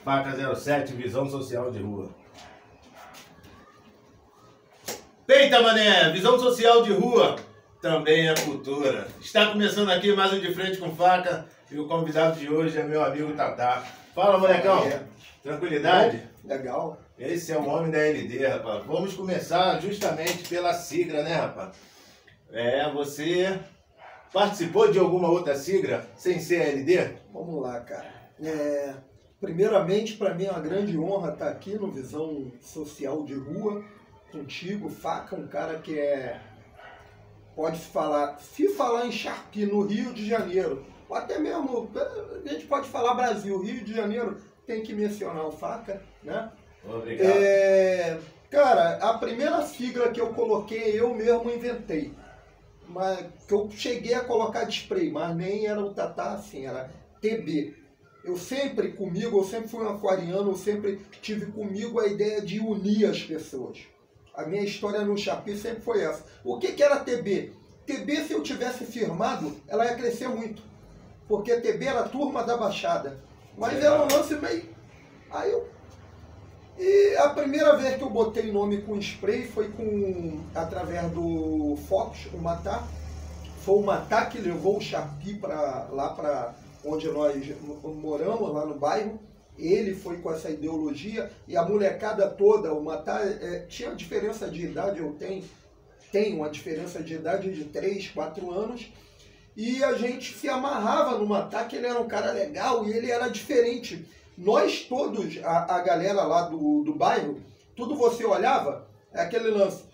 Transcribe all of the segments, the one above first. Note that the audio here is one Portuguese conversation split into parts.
Faca 07, visão social de rua. Eita, mané, visão social de rua também é cultura. Está começando aqui mais um De Frente com Faca e o convidado de hoje é meu amigo Tatá. Fala, molecão. Tranquilidade? Legal. Esse é o homem da LD, rapaz. Vamos começar justamente pela sigla, né, rapaz? Você participou de alguma outra sigla sem ser a LD? Vamos lá, cara. Primeiramente, para mim é uma grande honra estar aqui no Visão Social de Rua, contigo, Faca, um cara que se falar em Sharpie no Rio de Janeiro, ou até mesmo, a gente pode falar Brasil, Rio de Janeiro, tem que mencionar o Faca, né? Obrigado. Cara, a primeira sigla que eu coloquei, eu mesmo inventei, mas que eu cheguei a colocar de spray, mas nem era o Tatá assim, era TB. Eu sempre fui um aquariano, eu sempre tive comigo a ideia de unir as pessoas. A minha história no Sharpie sempre foi essa. O que era TB? TB, se eu tivesse firmado, ela ia crescer muito. Porque TB era a turma da Baixada. Mas era um lance meio... E a primeira vez que eu botei nome com spray foi através do Fox, o Matá. Foi o Matá que levou o Sharpie lá para onde nós moramos, lá no bairro. Ele foi com essa ideologia e a molecada toda, o Matá, tinha diferença de idade, eu tenho uma diferença de idade de 3, 4 anos, e a gente se amarrava no Matá, que ele era um cara legal e ele era diferente. Nós todos, a galera lá do bairro, tudo você olhava, é aquele lance,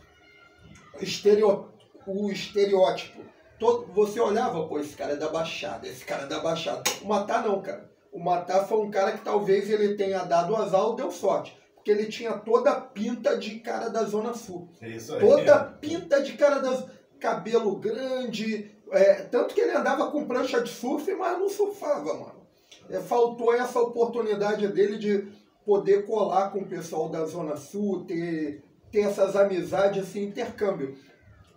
o estereótipo. Você olhava, pô, esse cara é da Baixada, esse cara é da Baixada. O Matá não, cara. O Matá foi um cara que talvez ele tenha dado azar ou deu sorte. Porque ele tinha toda a pinta de cara da Zona Sul. Isso aí. Toda a pinta de cara cabelo grande. Tanto que ele andava com prancha de surf, mas não surfava, mano. Faltou essa oportunidade dele de poder colar com o pessoal da Zona Sul, ter essas amizades, esse intercâmbio.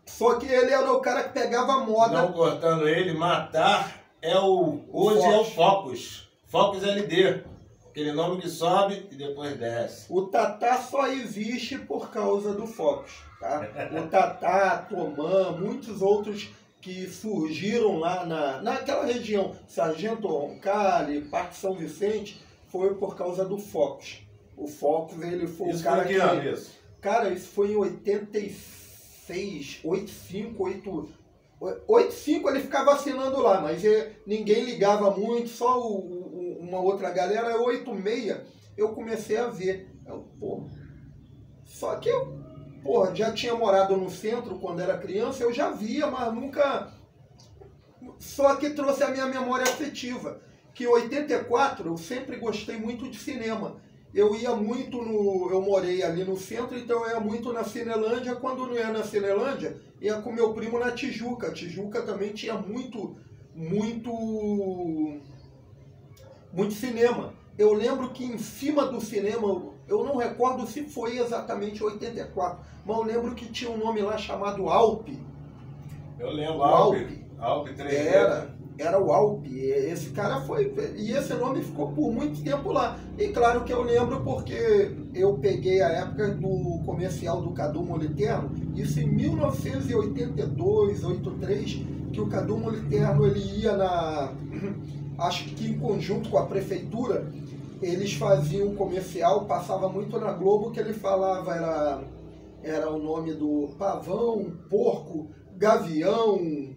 Só que ele era o cara que pegava a moda. Não cortando ele, Matar hoje é o Focus. Focus LD. Aquele nome que sobe e depois desce. O Tatá só existe por causa do Focus, tá? O Tatá, Tomã, muitos outros que surgiram lá naquela região, Sargento Roncalli, Parque São Vicente, foi por causa do Focus. O Focus, ele foi Isso o cara foi que ano isso? Cara, isso foi em 86. 85 ele ficava assinando lá, mas ninguém ligava muito, só uma outra galera. 86 eu comecei a ver. Só que eu já tinha morado no centro quando era criança, eu já via, mas nunca... Só que trouxe a minha memória afetiva, que em 84 eu sempre gostei muito de cinema. Eu ia muito eu morei ali no centro, então eu ia muito na Cinelândia. Quando não ia na Cinelândia, ia com meu primo na Tijuca. A Tijuca também tinha muito cinema. Eu lembro que em cima do cinema, eu não recordo se foi exatamente 84, mas eu lembro que tinha um nome lá chamado Alpe. Eu lembro, Alpe 3. Era o Alpe. Esse cara foi... E esse nome ficou por muito tempo lá. E claro que eu lembro porque eu peguei a época do comercial do Cadu Moliterno. Isso em 1982, 83, que o Cadu Moliterno, ele ia acho que em conjunto com a prefeitura, eles faziam um comercial, passava muito na Globo, que ele falava, era o nome do pavão, porco, gavião...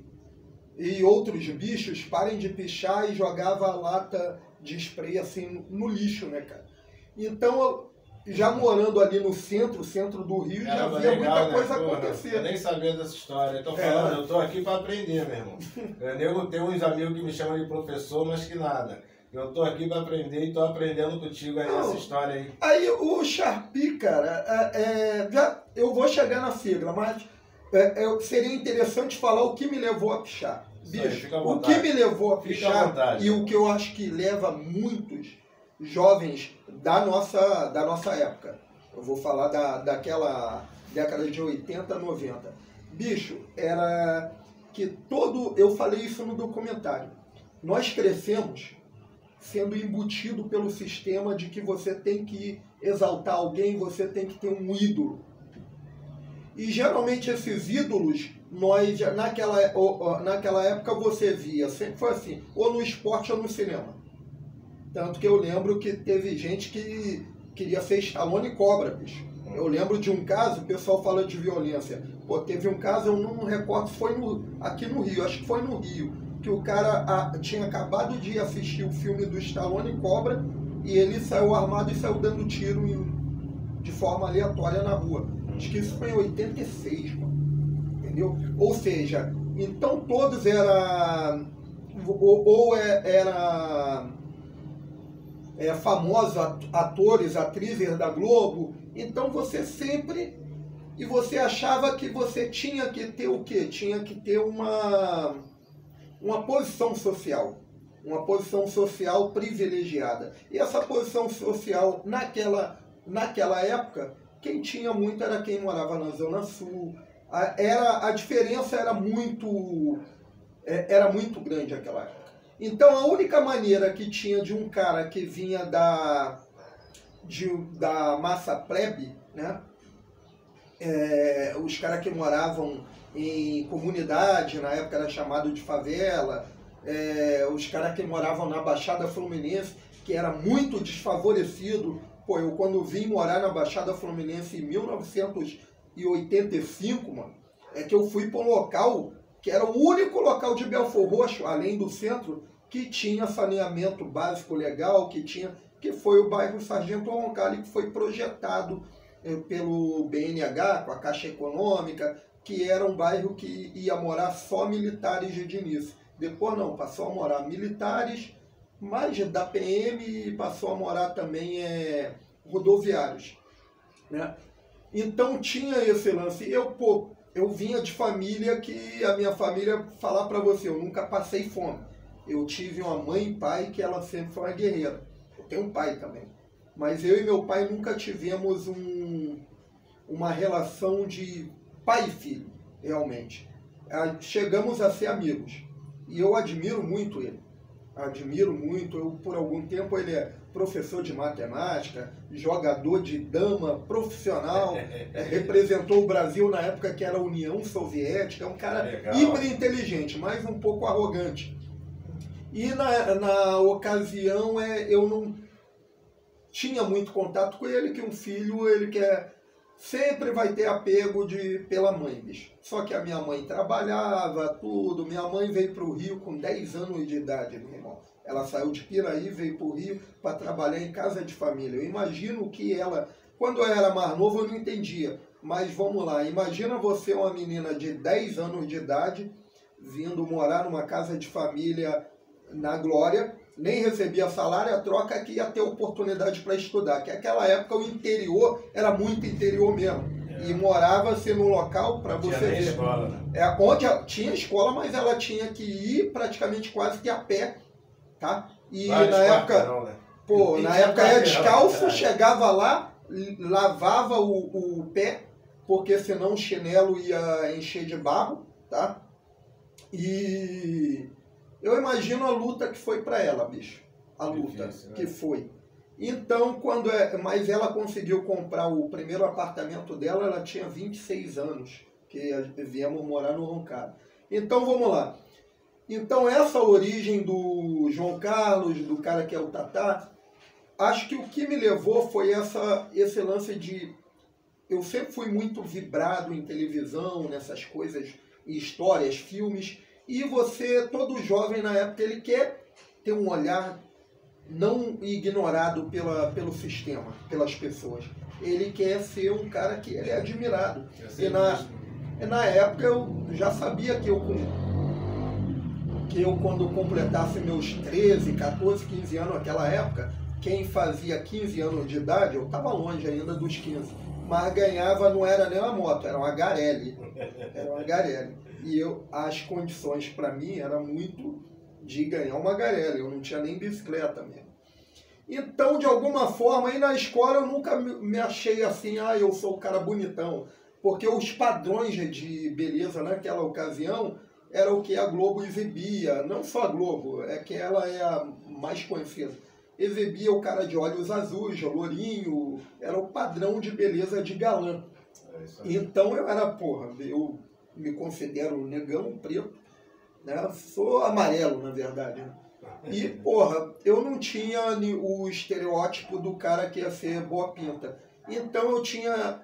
e outros bichos, parem de pichar, e jogava a lata de spray assim no lixo, né, cara? Então, já morando ali no centro do Rio, já via legal, muita coisa acontecer. Eu nem sabia dessa história. Eu tô aqui para aprender, meu irmão. Eu tenho uns amigos que me chamam de professor, mas que nada. Eu tô aqui para aprender e tô aprendendo contigo aí essa história aí. Aí o Sharpie, cara, eu vou chegar na sigla, mas... seria interessante falar o que me levou a pichar. Bicho, o que me levou a pichar e o que eu acho que leva muitos jovens da nossa época. Eu vou falar daquela década de 80, 90. Bicho, era que eu falei isso no documentário. Nós crescemos sendo embutido pelo sistema de que você tem que exaltar alguém, você tem que ter um ídolo. E geralmente esses ídolos, naquela época você via, sempre foi assim, ou no esporte ou no cinema. Tanto que eu lembro que teve gente que queria ser Stallone Cobra, bicho. Eu lembro de um caso, o pessoal fala de violência. Pô, teve um caso, eu não recordo, foi aqui no Rio, acho que foi no Rio, que o cara tinha acabado de assistir o filme do Stallone Cobra e ele saiu armado e saiu dando tiro de forma aleatória na rua. Acho que isso foi em 86, mano. Entendeu? Ou seja, então todos eram famosos atores, atrizes da Globo. Então você sempre... E você achava que você tinha que ter o quê? Tinha que ter uma posição social. Uma posição social privilegiada. E essa posição social, naquela época, quem tinha muito era quem morava na Zona Sul. A diferença era muito grande naquela época. Então a única maneira que tinha de um cara que vinha da massa plebe, né? Os caras que moravam em comunidade, na época era chamado de favela, os caras que moravam na Baixada Fluminense, que era muito desfavorecido. Pô, eu quando vim morar na Baixada Fluminense em 1985, mano, é que eu fui para um local que era o único local de Belfor Roxo, além do centro, que tinha saneamento básico legal, que foi o bairro Sargento Roncalli, que foi projetado pelo BNH, com a Caixa Econômica, que era um bairro que ia morar só militares de início. Depois não, passou a morar militares, mais da PM, e passou a morar também rodoviários, né? Então tinha esse lance. Eu vinha de família que a minha família, falar para você, eu nunca passei fome. Eu tive uma mãe e pai que ela sempre foi uma guerreira. Eu tenho um pai também. Mas eu e meu pai nunca tivemos uma relação de pai e filho, realmente. Chegamos a ser amigos. E eu admiro muito ele. Admiro muito. Por algum tempo ele é professor de matemática, jogador de dama profissional, representou o Brasil na época que era a União Soviética. É um cara hiper inteligente, mas um pouco arrogante. E na ocasião eu não tinha muito contato com ele, que um filho ele sempre vai ter apego pela mãe, bicho. Só que a minha mãe trabalhava, tudo. Minha mãe veio para o Rio com 10 anos de idade, meu irmão. Ela saiu de Piraí, veio para o Rio para trabalhar em casa de família. Eu imagino que ela, quando eu era mais novo, eu não entendia. Mas vamos lá, imagina você, uma menina de 10 anos de idade, vindo morar numa casa de família na Glória, nem recebia salário, a troca que ia ter oportunidade para estudar. Que naquela época o interior era muito interior mesmo. E morava-se num local para você ver. Escola, né? Onde tinha escola, mas ela tinha que ir praticamente quase que a pé, tá? E na época, na época ia descalço, chegava lá, lavava o pé, porque senão o chinelo ia encher de barro, tá? E eu imagino a luta que foi para ela, bicho. A luta que foi. Então, mas ela conseguiu comprar o primeiro apartamento dela, ela tinha 26 anos, que viemos morar no Roncalli. Então, vamos lá. Então, essa origem do João Carlos, do cara que é o Tatá, acho que o que me levou foi esse lance de... Eu sempre fui muito vibrado em televisão, nessas coisas, histórias, filmes. E todo jovem na época, ele quer ter um olhar não ignorado pelo sistema, pelas pessoas. Ele quer ser um cara que ele é admirado. E na época eu já sabia que eu quando completasse meus 13, 14, 15 anos naquela época, quem fazia 15 anos de idade, eu estava longe ainda dos 15, mas ganhava, não era nem uma moto, era uma Garelli. Era uma Garelli. E as condições para mim eram muito de ganhar uma Garelli, eu não tinha nem bicicleta mesmo. Então, de alguma forma, aí na escola eu nunca me achei assim, eu sou o cara bonitão, porque os padrões de beleza naquela ocasião era o que a Globo exibia, não só a Globo, é que ela é a mais conhecida. Exibia o cara de olhos azuis, lourinho, era o padrão de beleza de galã. Então eu era, porra, eu me considero negão, preto, né? Sou amarelo, na verdade. Né? E, porra, eu não tinha o estereótipo do cara que ia ser boa pinta. Então eu tinha...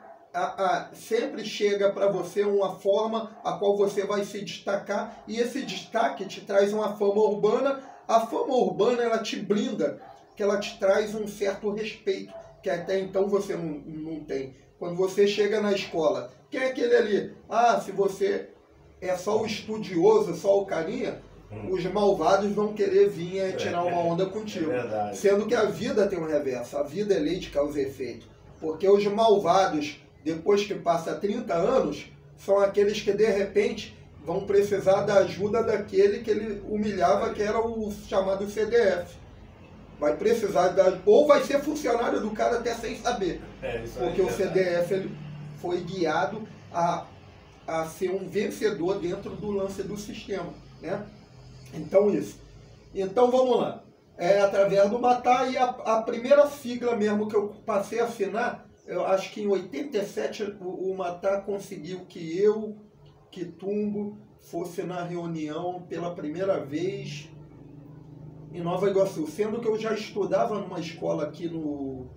sempre chega para você uma forma a qual você vai se destacar, e esse destaque te traz uma fama urbana. A fama urbana, ela te blinda, que ela te traz um certo respeito, que até então você não tem. Quando você chega na escola, quem é aquele ali? Ah, se você é só o estudioso, só o carinha, os malvados vão querer vir tirar uma onda contigo. Sendo que a vida tem um reverso, a vida é lei de causa e efeito. Porque os malvados, depois que passa 30 anos, são aqueles que de repente vão precisar da ajuda daquele que ele humilhava, que era o chamado CDF. Vai precisar ou vai ser funcionário do cara até sem saber. Porque o CDF ele foi guiado a ser um vencedor dentro do lance do sistema. Né? Então isso. Então vamos lá. É através do Matar, e a primeira sigla mesmo que eu passei a assinar, eu acho que em 87 o Matar conseguiu que eu, Quitumbo, fosse na reunião pela primeira vez em Nova Iguaçu, sendo que eu já estudava numa escola aqui eu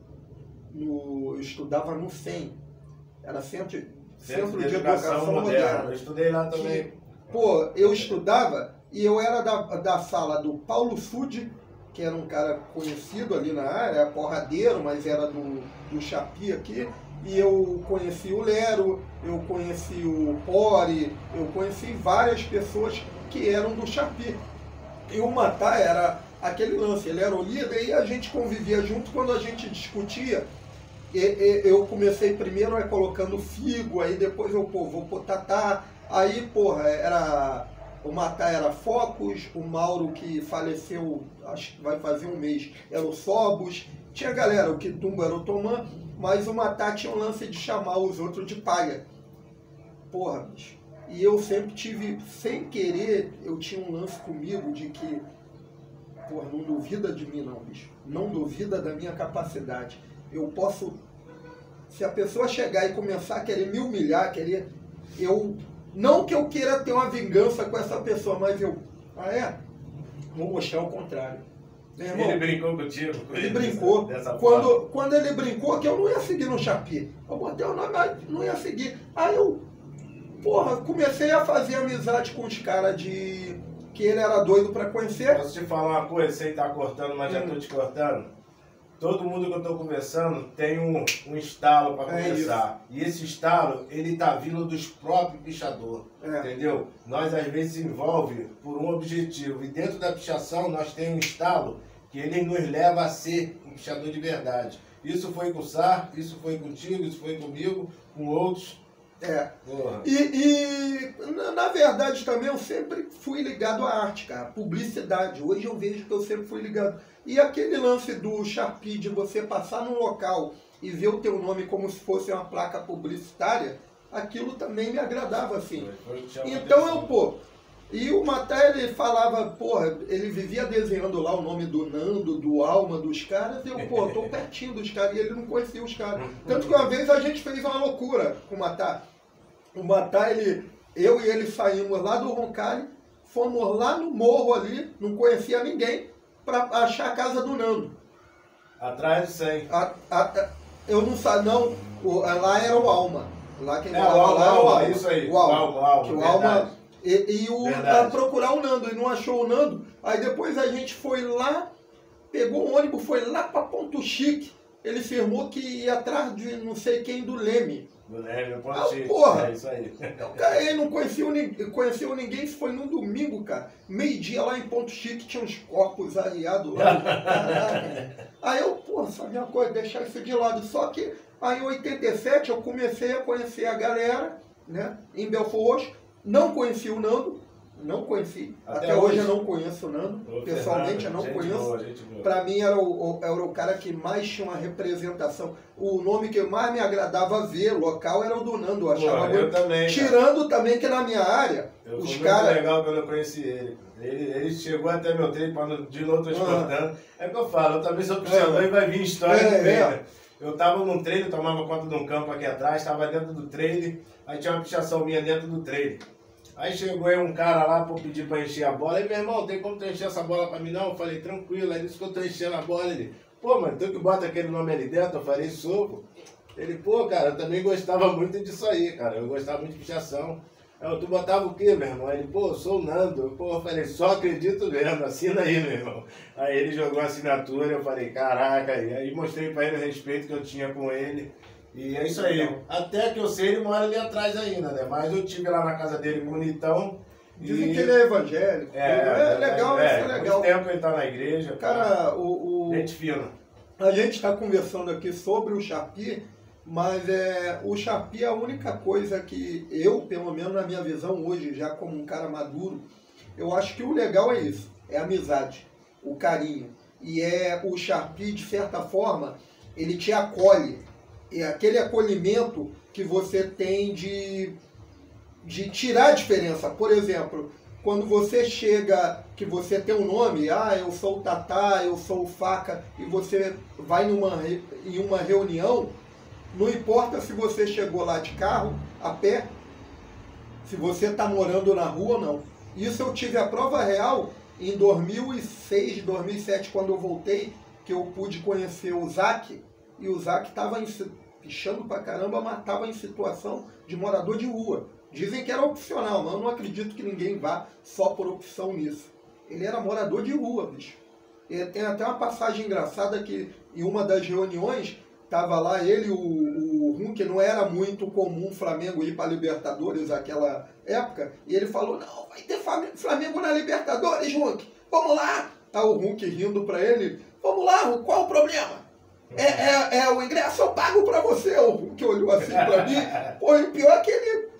estudava no CEM, era Centro de Educação Moderna. Eu estudei lá também. Pô, eu estudava e eu era da sala do Paulo Sud, que era um cara conhecido ali na área, porradeiro, mas era do Chapi aqui, e eu conheci o Lero, eu conheci o Pori, eu conheci várias pessoas que eram do Chapi. E o Matar era aquele lance, ele era o líder e a gente convivia junto. Quando a gente discutia, eu comecei primeiro colocando Figo, aí depois eu vou pôr Tatá, aí porra, o Matar era Focus, o Mauro que faleceu, acho que vai fazer um mês, era o Sobos, tinha galera, o Quitumbo era o Tomã, mas o Matar tinha um lance de chamar os outros de paia. Porra, bicho. E eu sempre tive, sem querer, eu tinha um lance comigo de que, porra, não duvida de mim não, bicho. Não duvida da minha capacidade. Eu posso, se a pessoa chegar e começar a querer me humilhar, não que eu queira ter uma vingança com essa pessoa, mas vou mostrar o contrário. Irmão, ele brincou contigo? Ele brincou. Quando ele brincou, que eu não ia seguir no Chapi. Eu botei o nome, mas não ia seguir. Aí eu, porra, comecei a fazer amizade com os caras que ele era doido pra conhecer. Posso te falar uma coisa, sem estar cortando, mas já tô te cortando? Todo mundo que eu estou conversando tem um estalo para conversar. E esse estalo, ele tá vindo dos próprios pichadores, entendeu? Nós, às vezes, envolve por um objetivo. E dentro da pichação, nós temos um estalo que ele nos leva a ser um pichador de verdade. Isso foi com o Sar, isso foi contigo, isso foi comigo, com outros. E na verdade também eu sempre fui ligado à arte, cara, publicidade. Hoje eu vejo que eu sempre fui ligado. E aquele lance do Sharpie, de você passar num local e ver o teu nome como se fosse uma placa publicitária, aquilo também me agradava, assim. Então e o Matar, ele falava, porra, ele vivia desenhando lá o nome do Nando, do Alma, dos caras, e eu, tô pertinho dos caras, e ele não conhecia os caras. Tanto que uma vez a gente fez uma loucura com o Matar. O Matar, eu e ele saímos lá do Roncalli, fomos lá no morro ali, não conhecia ninguém, para achar a casa do Nando. Atrás do 100. Eu não sabia, não, lá era o Alma. Lá quem lá era o Alma, isso aí. O Alma. Que o Alma pra procurar o Nando, e não achou o Nando. Aí depois a gente foi lá, pegou um ônibus, foi lá pra Ponto Chique. Ele firmou que ia atrás de não sei quem do Leme. Do Leme, Ponto Chique. Porra! É isso aí. Ele não conheceu ninguém, isso foi num domingo, cara. Meio-dia lá em Ponto Chique tinha uns corpos arriados lá. Caraca. Aí eu, sabia uma coisa, deixar isso de lado. Só que aí em 87 eu comecei a conhecer a galera, né, em Belfort Roxo. Não conheci o Nando, Não conheci. Até hoje eu não conheço o Nando. Pessoalmente eu não conheço. Para mim era o cara que mais tinha uma representação. O nome que mais me agradava ver, local, era o do Nando. Eu achava eu também, tirando também que na minha área, os caras... Foi legal quando eu conheci ele. Ele chegou até meu treino, de novo transportando. É o que eu falo, eu também sou puxador e vai vir história Eu tava num trailer, tomava conta de um campo aqui atrás, tava dentro do trailer, aí tinha uma pichação minha dentro do trailer. Aí chegou aí um cara lá pra pedir pra encher a bola, aí meu irmão, tem como tu encher essa bola pra mim não? Eu falei, tranquilo, aí ele disse que eu tô enchendo a bola, ele, pô, mano, tu que bota aquele nome ali dentro? Eu falei, sou. Ele, pô, cara, eu também gostava muito disso aí, cara, eu gostava muito de pichação. Aí, tu botava o quê, meu irmão? Ele, pô, eu sou o Nando. Pô, eu falei, só acredito mesmo, assina aí, meu irmão. Aí ele jogou a assinatura, eu falei, caraca, e aí mostrei pra ele o respeito que eu tinha com ele. E é isso aí. Até que eu sei, ele mora ali atrás ainda, né? Mas eu tive lá na casa dele bonitão. Dizem que ele é evangélico. É legal, isso é legal. Muito tempo ele tá na igreja. Cara, gente fina. A gente está conversando aqui sobre o Chapi, mas o Chapi é a única coisa que eu, pelo menos na minha visão hoje, já como um cara maduro, eu acho que o legal é isso, é a amizade, o carinho. E o Chapi, de certa forma, ele te acolhe. É aquele acolhimento que você tem de tirar a diferença. Por exemplo, quando você chega, que você tem um nome, eu sou o Tatá, eu sou o Faca, e você vai em uma reunião, não importa se você chegou lá de carro, a pé, se você está morando na rua ou não. Isso eu tive a prova real em 2006, 2007, quando eu voltei, que eu pude conhecer o Zac, e o Zac estava pichando pra caramba, mas estava em situação de morador de rua. Dizem que era opcional, mas eu não acredito que ninguém vá só por opção nisso. Ele era morador de rua, bicho. E tem até uma passagem engraçada que em uma das reuniões tava lá ele, o Rum, que não era muito comum o Flamengo ir para Libertadores naquela época, e ele falou, não, vai ter Flamengo na Libertadores, Runk, vamos lá. Tá o Runk rindo para ele, vamos lá, Runk, qual o problema? O ingresso eu pago para você. O Runk olhou assim para mim, pô, e o pior é que ele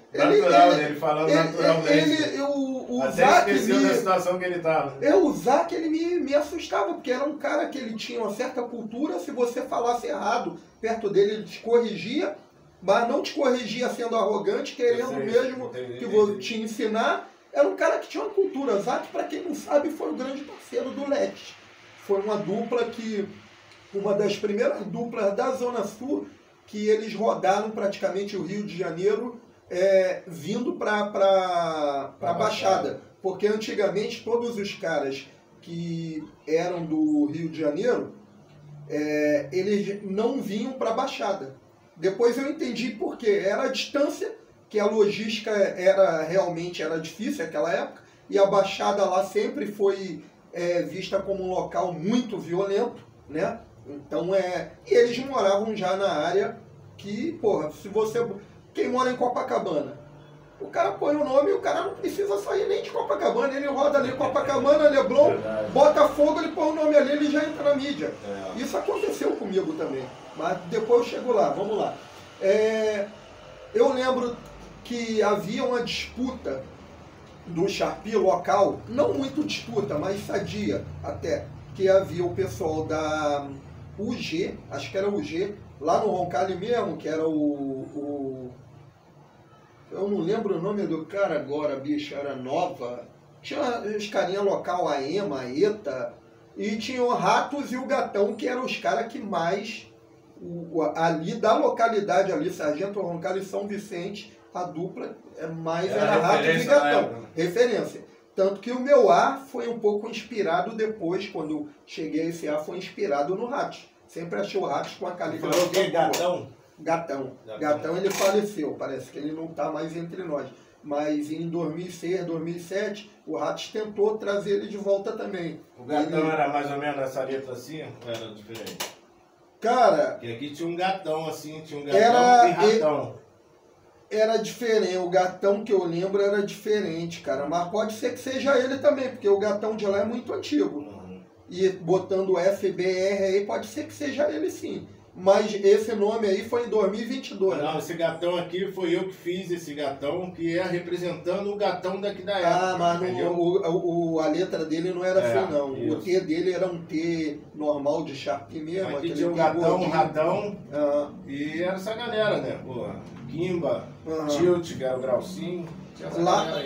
falando naturalmente. O Até Zac esqueceu da situação que ele estava. O Zac, ele me assustava, porque era um cara que ele tinha uma certa cultura, se você falasse errado perto dele, ele te corrigia, mas não te corrigia sendo arrogante, querendo mesmo que vou te ensinar. Era um cara que tinha uma cultura. Zac, para quem não sabe, foi o grande parceiro do Lete. Foi uma dupla uma das primeiras duplas da Zona Sul, que eles rodaram praticamente o Rio de Janeiro, vindo para a Baixada, porque antigamente todos os caras que eram do Rio de Janeiro, eles não vinham para a Baixada. Depois eu entendi por quê. Era a distância, que a logística realmente era difícil naquela época, e a Baixada lá sempre foi vista como um local muito violento, né? Então e eles moravam já na área que, porra, quem mora em Copacabana, o cara põe o nome e o cara não precisa sair nem de Copacabana, ele roda ali Copacabana, Leblon, bota fogo, ele põe o nome ali, ele já entra na mídia. Isso aconteceu comigo também, mas depois eu chego lá, vamos lá. Eu lembro que havia uma disputa do Chapi local, não muito disputa, mas sadia até, que havia o pessoal da UG, acho que era UG, lá no Roncalli mesmo, que era eu não lembro o nome do cara agora, bicho, era Nova. Tinha os carinha local, a EMA, a ETA, e tinha o Ratos e o Gatão, que eram os caras que mais, ali da localidade ali, Sargento Roncalli e São Vicente, a dupla mais era Ratos e Gatão. Referência. Tanto que o meu ar foi um pouco inspirado depois, quando cheguei a esse ar, foi inspirado no Ratos. Sempre achei o Ratos com a caligrafia. Falou que Gatão? Gatão, ele faleceu, parece que ele não está mais entre nós. Mas em 2006, 2007, o Ratos tentou trazer ele de volta também. O Gatão era mais ou menos essa letra assim, ou era diferente? Cara... Porque aqui tinha um gatão assim, tinha um gatão e ratão. Era diferente, o Gatão que eu lembro era diferente, cara. Mas pode ser que seja ele também, porque o Gatão de lá é muito antigo. E botando o FBR aí, pode ser que seja ele sim. Mas esse nome aí foi em 2022. Não, esse gatão aqui foi eu que fiz esse gatão, que é representando o gatão daqui da época. Ah, mas a letra dele não era assim, não. Isso. O T dele era um T normal de Sharpie mesmo. Aqui tinha um gatão, um ratão, e era essa galera, né? Pô, Kimba, Tilt, que era o Graucinho. Lá,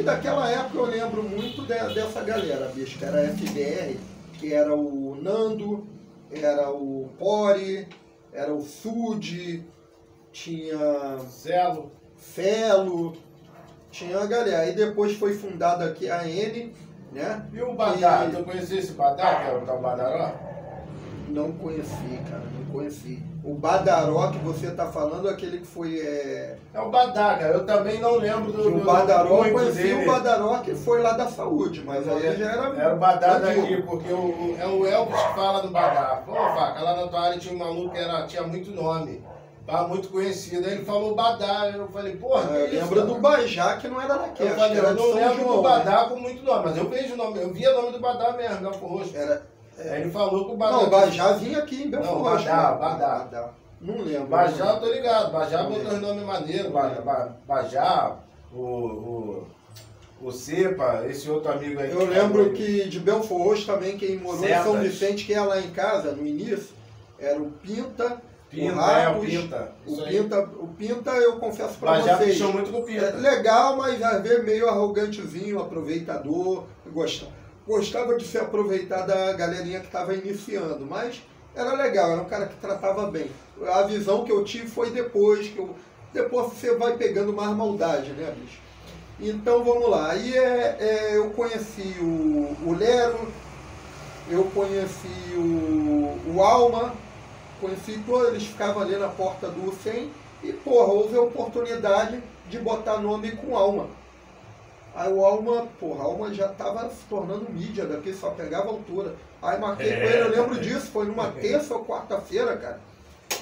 daquela época eu lembro muito dessa galera, bicho, que era a FBR, que era o Nando, era o Pori, era o Sud, tinha Celo, tinha a galera. Aí depois foi fundada aqui a N, né? E o Badá, tu conhecia esse Badá, que era o tal Badaró? Não conheci, cara, não conheci. O Badaró que você tá falando, aquele que foi... É o Badá, cara, eu também não lembro do o Badaró, eu conheci dele. o Badaró que foi lá da saúde, mas aí já era... Era o Badá daqui, porque é o Elvis que fala do Badá. Pô, Faca, lá na tua área tinha um maluco que tinha muito nome, tava muito conhecido. Aí ele falou Badá, eu falei, porra, eu lembro do Bajá, que não era daquele. Eu falei, eu não lembro do Badá com muito nome, mas eu vejo o nome, eu via o nome do Badá mesmo, Belfor Roxo. Aí ele falou que o Badá... Não, o Bajá vinha aqui em Belfor Roxo. Badá. Não lembro. Bajá, eu tô ligado. Bajá botou os nomes maneiros. Bajá, o Cepa, esse outro amigo aí. Eu lembro que de Belfor Roxo também, quem morou em São Vicente, que ia lá em casa, no início, era o Pinta, o Ratos, o Pinta, eu confesso pra Bajá vocês. puxou muito com o Pinta. É legal, mas às vezes meio arrogantezinho, aproveitador, gostava de se aproveitar da galerinha que estava iniciando, mas era legal, era um cara que tratava bem. A visão que eu tive foi depois você vai pegando mais maldade, né, bicho? Então vamos lá. Aí eu conheci o Lero, eu conheci o Alma, conheci todos, eles ficavam ali na porta do 100 e, porra, houve a oportunidade de botar nome com Alma. Aí o Alma já estava se tornando mídia daqui, só pegava altura. Aí marquei com ele, eu lembro disso, foi numa terça ou quarta-feira, cara.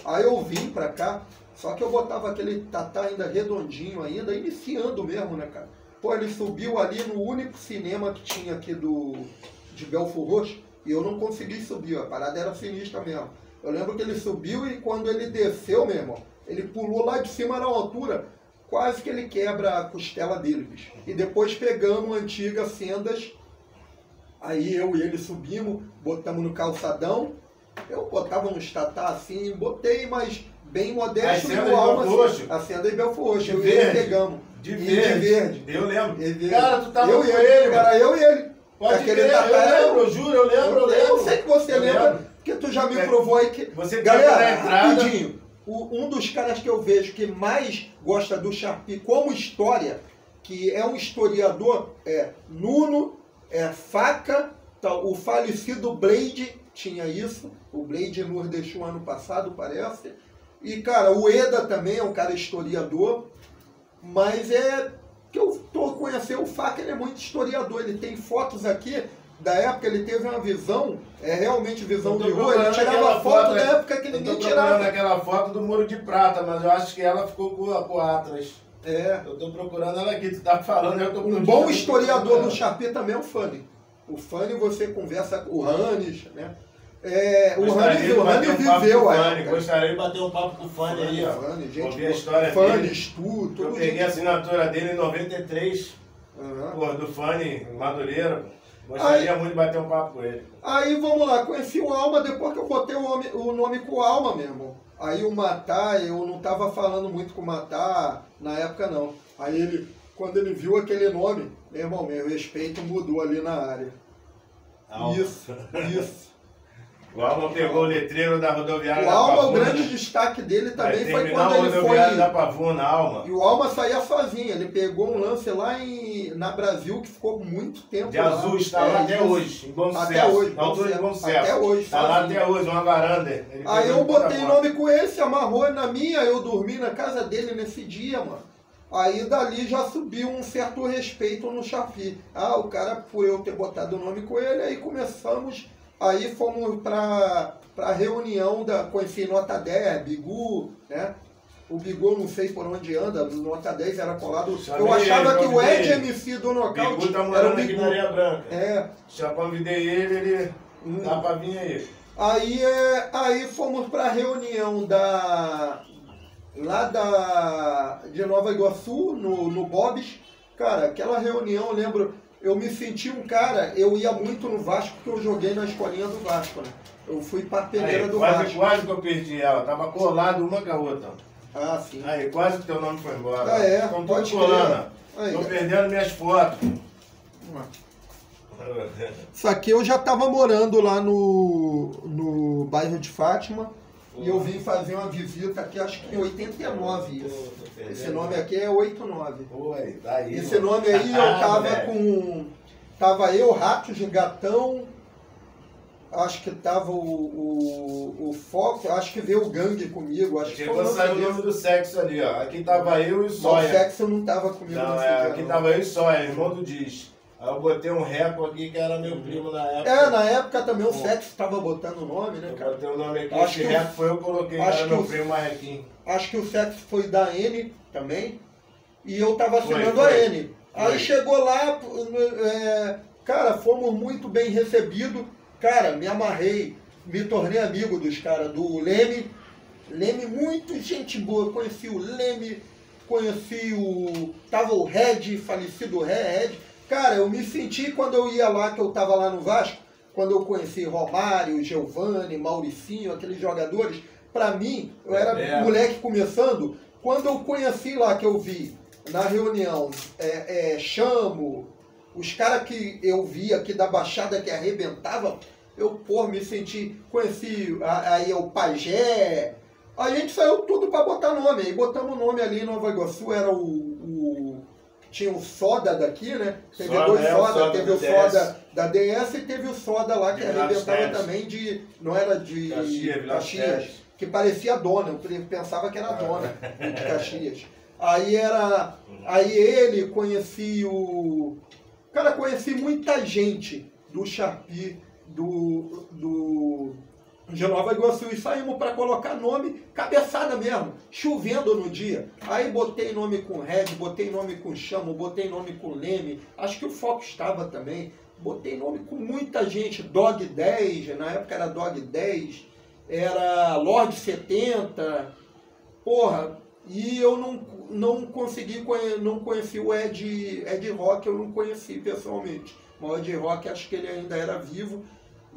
Aí eu vim pra cá, só que eu botava aquele tatá ainda redondinho ainda, iniciando mesmo, né, cara? Pô, ele subiu ali no único cinema que tinha aqui de Belfor Roxo, e eu não consegui subir, a parada era sinistra mesmo. Eu lembro que ele subiu e quando ele desceu, meu irmão, ele pulou lá de cima na altura, quase que ele quebra a costela dele, bicho. E depois pegamos antigas sendas, aí eu e ele subimos, botamos no calçadão, eu botava um tatá assim, botei, mas bem modesto e o Alma assim, a senda de Belfor Roxo, eu e ele pegamos. De verde. Eu lembro. Cara, tu tava com ele, cara, eu e ele. Pode crer, eu lembro. Eu sei que você lembra, porque tu já me provou aí que... Você galera, rapidinho, um dos caras que eu vejo que mais gosta do Sharpie como história, que é um historiador, é Nuno, Faca, o falecido Blade, tinha isso, o Blade nos deixou ano passado, parece, e cara, o Eda também é um cara historiador, mas que eu tô conhecendo o Faca, ele é muito historiador, ele tem fotos aqui, da época ele teve uma visão, realmente visão de rua, ele tirava foto da época que ninguém tirava. Aquela foto do Muro de Prata, mas eu acho que ela ficou com a Atlas. Eu tô procurando ela aqui, tu tá falando, eu tô procurando. Um bom historiador do Sharpie também é o Fanny. O Fanny você conversa com o Hannes, né? O Hannes viveu a época. Gostaria de bater um papo com o Fanny aí, ó. Ouvir a história dele. Tudo. Eu peguei a assinatura dele em 93, do Fanny, Madureira. Gostaria muito de bater um papo com ele. Aí vamos lá, conheci o Alma depois que eu botei o nome com o Alma mesmo. Aí o Matar, eu não tava falando muito com o Matar na época não. Aí quando ele viu aquele nome, meu irmão, meu respeito mudou ali na área. Alma. Isso. O Alma pegou o letreiro da rodoviária da Pavuna. O Alma, o grande destaque dele também foi quando ele foi... da Pavuna, Alma. E o Alma saía sozinho, ele pegou um lance lá na Brasil que ficou muito tempo de lá. Azul, está lá até hoje, em Bom Sucesso. Até hoje, na altura de Bom Sucesso. Até hoje, está lá até hoje, uma varanda. Aí eu botei nome com esse, amarrou na minha, eu dormi na casa dele nesse dia, mano. Aí dali já subiu um certo respeito no Sharpie. O cara, por eu ter botado o nome com ele, aí começamos... Aí fomos para a reunião conheci Nota 10, Bigu, né? O Bigu não sei por onde anda, Nota 10 era colado. Eu achava que o Ed MC do Nocaute Bigu tá morando aqui na Areia Branca. Já convidei ele tá pra vir aí. Aí fomos para a reunião lá de Nova Iguaçu, no Bob's. Cara, aquela reunião, eu lembro, eu me senti um cara, eu ia muito no Vasco porque eu joguei na escolinha do Vasco, né? Eu fui pra peneira do Vasco. Quase que eu perdi ela, tava colado uma com a outra. Ah, sim. Aí, quase que teu nome foi embora. Ah, é? Estão Pode tudo colando. Tô crer. perdendo minhas fotos. Isso aqui eu já tava morando lá no bairro de Fátima. E eu vim fazer uma visita aqui, acho que em 89 isso. Esse nome aqui é 89. Oi, tá aí. Esse nome aí eu tava com... Tava eu, Rato de Gatão, acho que tava o Foco, acho que veio o Gangue comigo. Acho que chegou a sair o nome do Sexo ali, ó. Aqui tava eu e o O Sóia. Sexo não tava comigo Não, nesse dia, aqui tava eu e Sóia, irmão do Diz. Aí eu botei um reco aqui que era meu primo na época. Na época também o Sexo tava botando o nome, né, Eu cara? botei o nome aqui, Acho esse que reco foi eu que coloquei, acho era que meu o- primo Marrequinho. Acho que o Sexo foi da N também. E eu tava assinando Foi. a N. Aí Foi. chegou lá, cara, fomos muito bem recebidos. Cara, me amarrei, me tornei amigo dos caras, do Leme. Leme, muito gente boa. Conheci o Leme, tava o Red, falecido Red. Cara, eu me senti quando eu ia lá, que eu tava lá no Vasco, quando eu conheci Romário, Giovani, Mauricinho, aqueles jogadores. Pra mim, eu era moleque começando. Quando eu conheci lá, que eu vi na reunião, Chamo, os caras que eu vi aqui da Baixada que arrebentava, eu, me senti, conheci aí o Pajé. A gente saiu tudo pra botar nome. Aí botamos o nome ali em Nova Iguaçu, era tinha o Soda daqui, né? Teve dois Soda, teve o Soda da DS e teve o Soda lá que arrebentava também não era de Caxias, que parecia a dona, eu pensava que era a dona de Caxias. Aí ele, conheci muita gente do Sharpie, de Nova Iguaçu, e saímos para colocar nome, cabeçada mesmo, chovendo no dia. Aí botei nome com Red, botei nome com Chamo, botei nome com Leme, acho que o Foco estava também, botei nome com muita gente, Dog 10, na época era Dog 10, era Lorde 70, e eu não consegui, não conheci o Ed Rock, eu não conheci pessoalmente, mas o Ed Rock acho que ele ainda era vivo,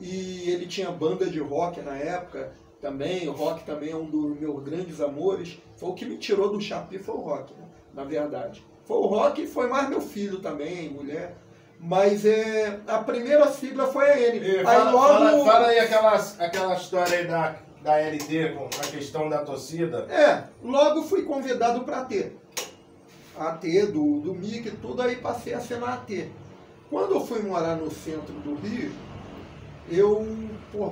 e ele tinha banda de rock na época também. O rock também é um dos meus grandes amores. Foi o que me tirou do Sharpie, foi o rock, né? Na verdade. Foi o rock e foi mais meu filho também, mulher. Mas a primeira sigla foi a N. Fala aí aquela história aí da LT com a questão da torcida. Logo fui convidado para AT do MIC e tudo, aí passei a ser na AT. Quando eu fui morar no centro do Rio, eu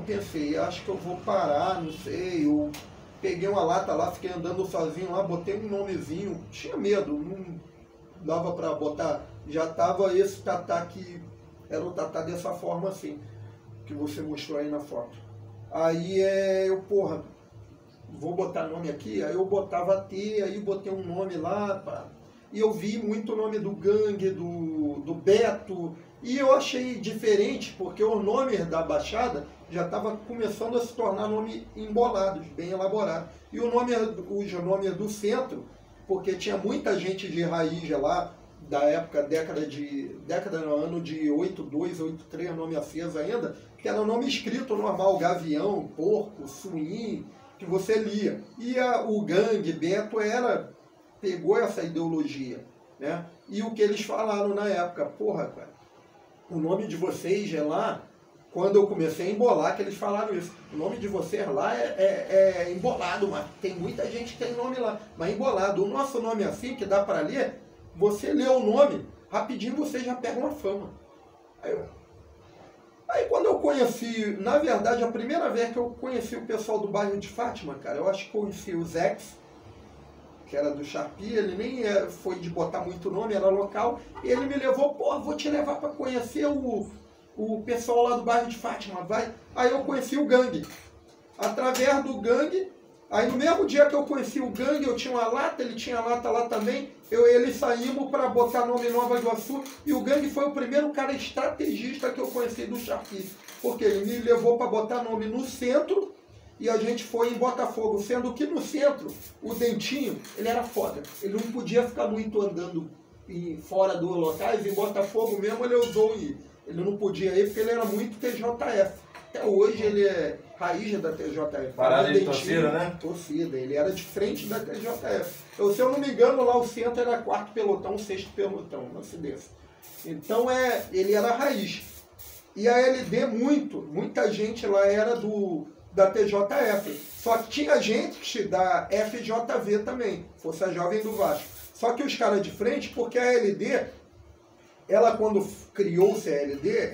pensei, acho que eu vou parar, não sei, eu peguei uma lata lá, fiquei andando sozinho lá, botei um nomezinho, tinha medo, não dava pra botar, já tava esse Tatá que era o Tatá dessa forma assim, que você mostrou aí na foto. Aí vou botar nome aqui, aí eu botava T, aí botei um nome lá, e eu vi muito o nome do Gangue, do Beto, e eu achei diferente, porque os nomes da Baixada já estavam começando a se tornar nomes embolados, bem elaborados. E os nomes do centro, porque tinha muita gente de raiz lá, da época, ano de 82, 83, nome aceso ainda, que era nome escrito normal, Gavião, Porco, Suim, que você lia. E o Gangue, Beto, pegou essa ideologia, né? E o que eles falaram na época, cara, o nome de vocês lá, quando eu comecei a embolar, que eles falaram isso, o nome de vocês lá é embolado, mas tem muita gente que tem nome lá, mas embolado. O nosso nome assim, que dá para ler, você lê o nome, rapidinho você já pega uma fama. Aí quando eu conheci, na verdade, a primeira vez que eu conheci o pessoal do bairro de Fátima, cara, eu acho que conheci o Zex, que era do Sharpie, ele nem foi de botar muito nome, era local, e ele me levou, vou te levar para conhecer o pessoal lá do bairro de Fátima, vai. Aí eu conheci o Gangue. Através do Gangue, aí no mesmo dia que eu conheci o Gangue, eu tinha uma lata, ele tinha lata lá também, eu e ele saímos para botar nome em Nova Iguaçu, e o Gangue foi o primeiro cara estrategista que eu conheci do Sharpie. porque ele me levou para botar nome no centro e a gente foi em Botafogo, sendo que no centro, o Dentinho, ele era foda. Ele não podia ficar muito andando fora dos locais, em Botafogo mesmo ele usou e ele não podia ir porque ele era muito TJF. Até hoje ele é raiz da TJF. Parada de torcida, né? Torcida, ele era de frente da TJF. Se eu não me engano, lá o centro era quarto pelotão, sexto pelotão, não se desse. Então ele era raiz. E a LD, muita gente lá era da TJF. Só que tinha gente da FJV também, Força Jovem do Vasco. Só que os caras de frente, porque a LD, ela quando criou-se a LD,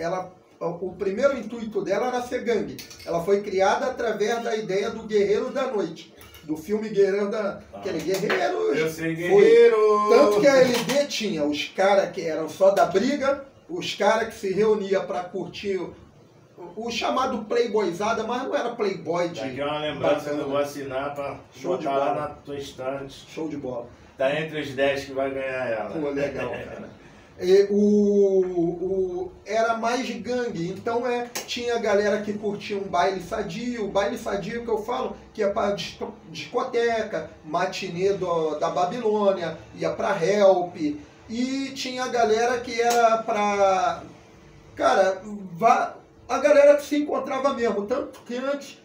o primeiro intuito dela era ser gangue. Ela foi criada através da ideia do Guerreiro da Noite. Do filme Guerreiro aquele Guerreiro. Eu sei, Guerreiro! Tanto que a LD tinha os caras que eram só da briga, os caras que se reuniam para curtir o chamado playboyzada, mas não era playboy de... Aqui é uma lembrança que eu vou assinar para botar lá na tua estante. Show de bola. Tá entre os 10 que vai ganhar ela. Pô, legal, cara. Era mais gangue, então tinha galera que curtia um baile sadio. O baile sadio que eu falo, que ia pra discoteca, matinê da Babilônia, ia pra Help. E tinha a galera que era pra... Cara, a galera que se encontrava mesmo, tanto que antes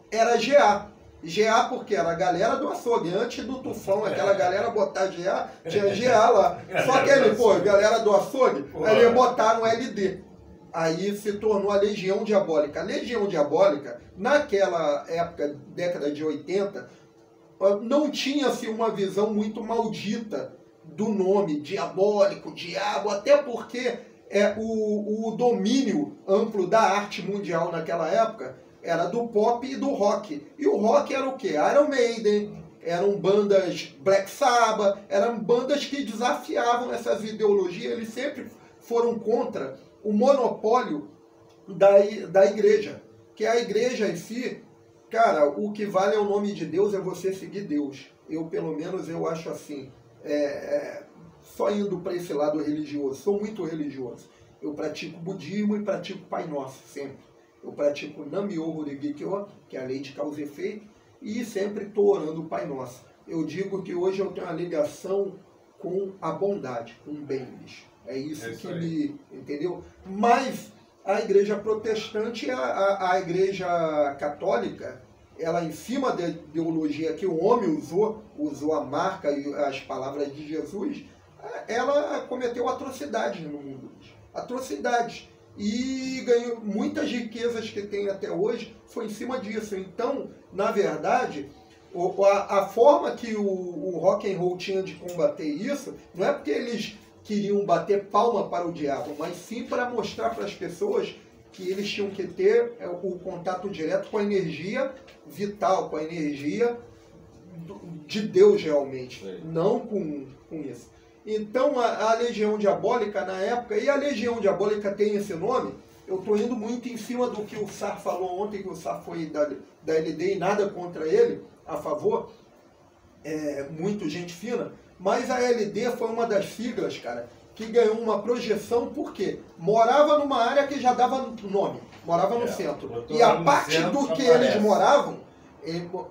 era GA. GA porque era a galera do açougue, antes do tufão, aquela galera botar GA, tinha GA lá. Só que ele, galera do açougue, aí eles botaram LD. Aí se tornou a Legião Diabólica. A Legião Diabólica, naquela época, década de 80, não tinha-se uma visão muito maldita do nome, diabólico, diabo, até porque o domínio amplo da arte mundial naquela época era do pop e do rock. E o rock era o quê? Iron Maiden, eram bandas Black Sabbath, eram bandas que desafiavam essas ideologias, eles sempre foram contra o monopólio da igreja. Que a igreja em si, cara, o que vale é o nome de Deus, é você seguir Deus. Eu, pelo menos, eu acho assim, só indo para esse lado religioso, sou muito religioso. Eu pratico budismo e pratico Pai Nosso, sempre. Eu pratico Nam-myoho Renge-kyo, que é a lei de causa e efeito, e sempre estou orando o Pai Nosso. Eu digo que hoje eu tenho uma ligação com a bondade, com o bem, bicho. É isso que me... Entendeu? Mas a igreja protestante, a igreja católica, ela em cima da ideologia que o homem usou a marca e as palavras de Jesus, ela cometeu atrocidades no mundo. Atrocidades. E ganhou muitas riquezas que tem até hoje, foi em cima disso. Então, na verdade, a forma que o rock and roll tinha de combater isso, não é porque eles queriam bater palma para o diabo, mas sim para mostrar para as pessoas que eles tinham que ter o contato direto com a energia vital, com a energia de Deus realmente, não com isso. Então a Legião Diabólica na época, e a Legião Diabólica tem esse nome, eu estou indo muito em cima do que o Sar falou ontem, que o Sar foi da LD e nada contra ele, a favor, muito gente fina, mas a LD foi uma das siglas, cara, que ganhou uma projeção, porque morava numa área que já dava nome, morava no centro. E a parte do que eles moravam,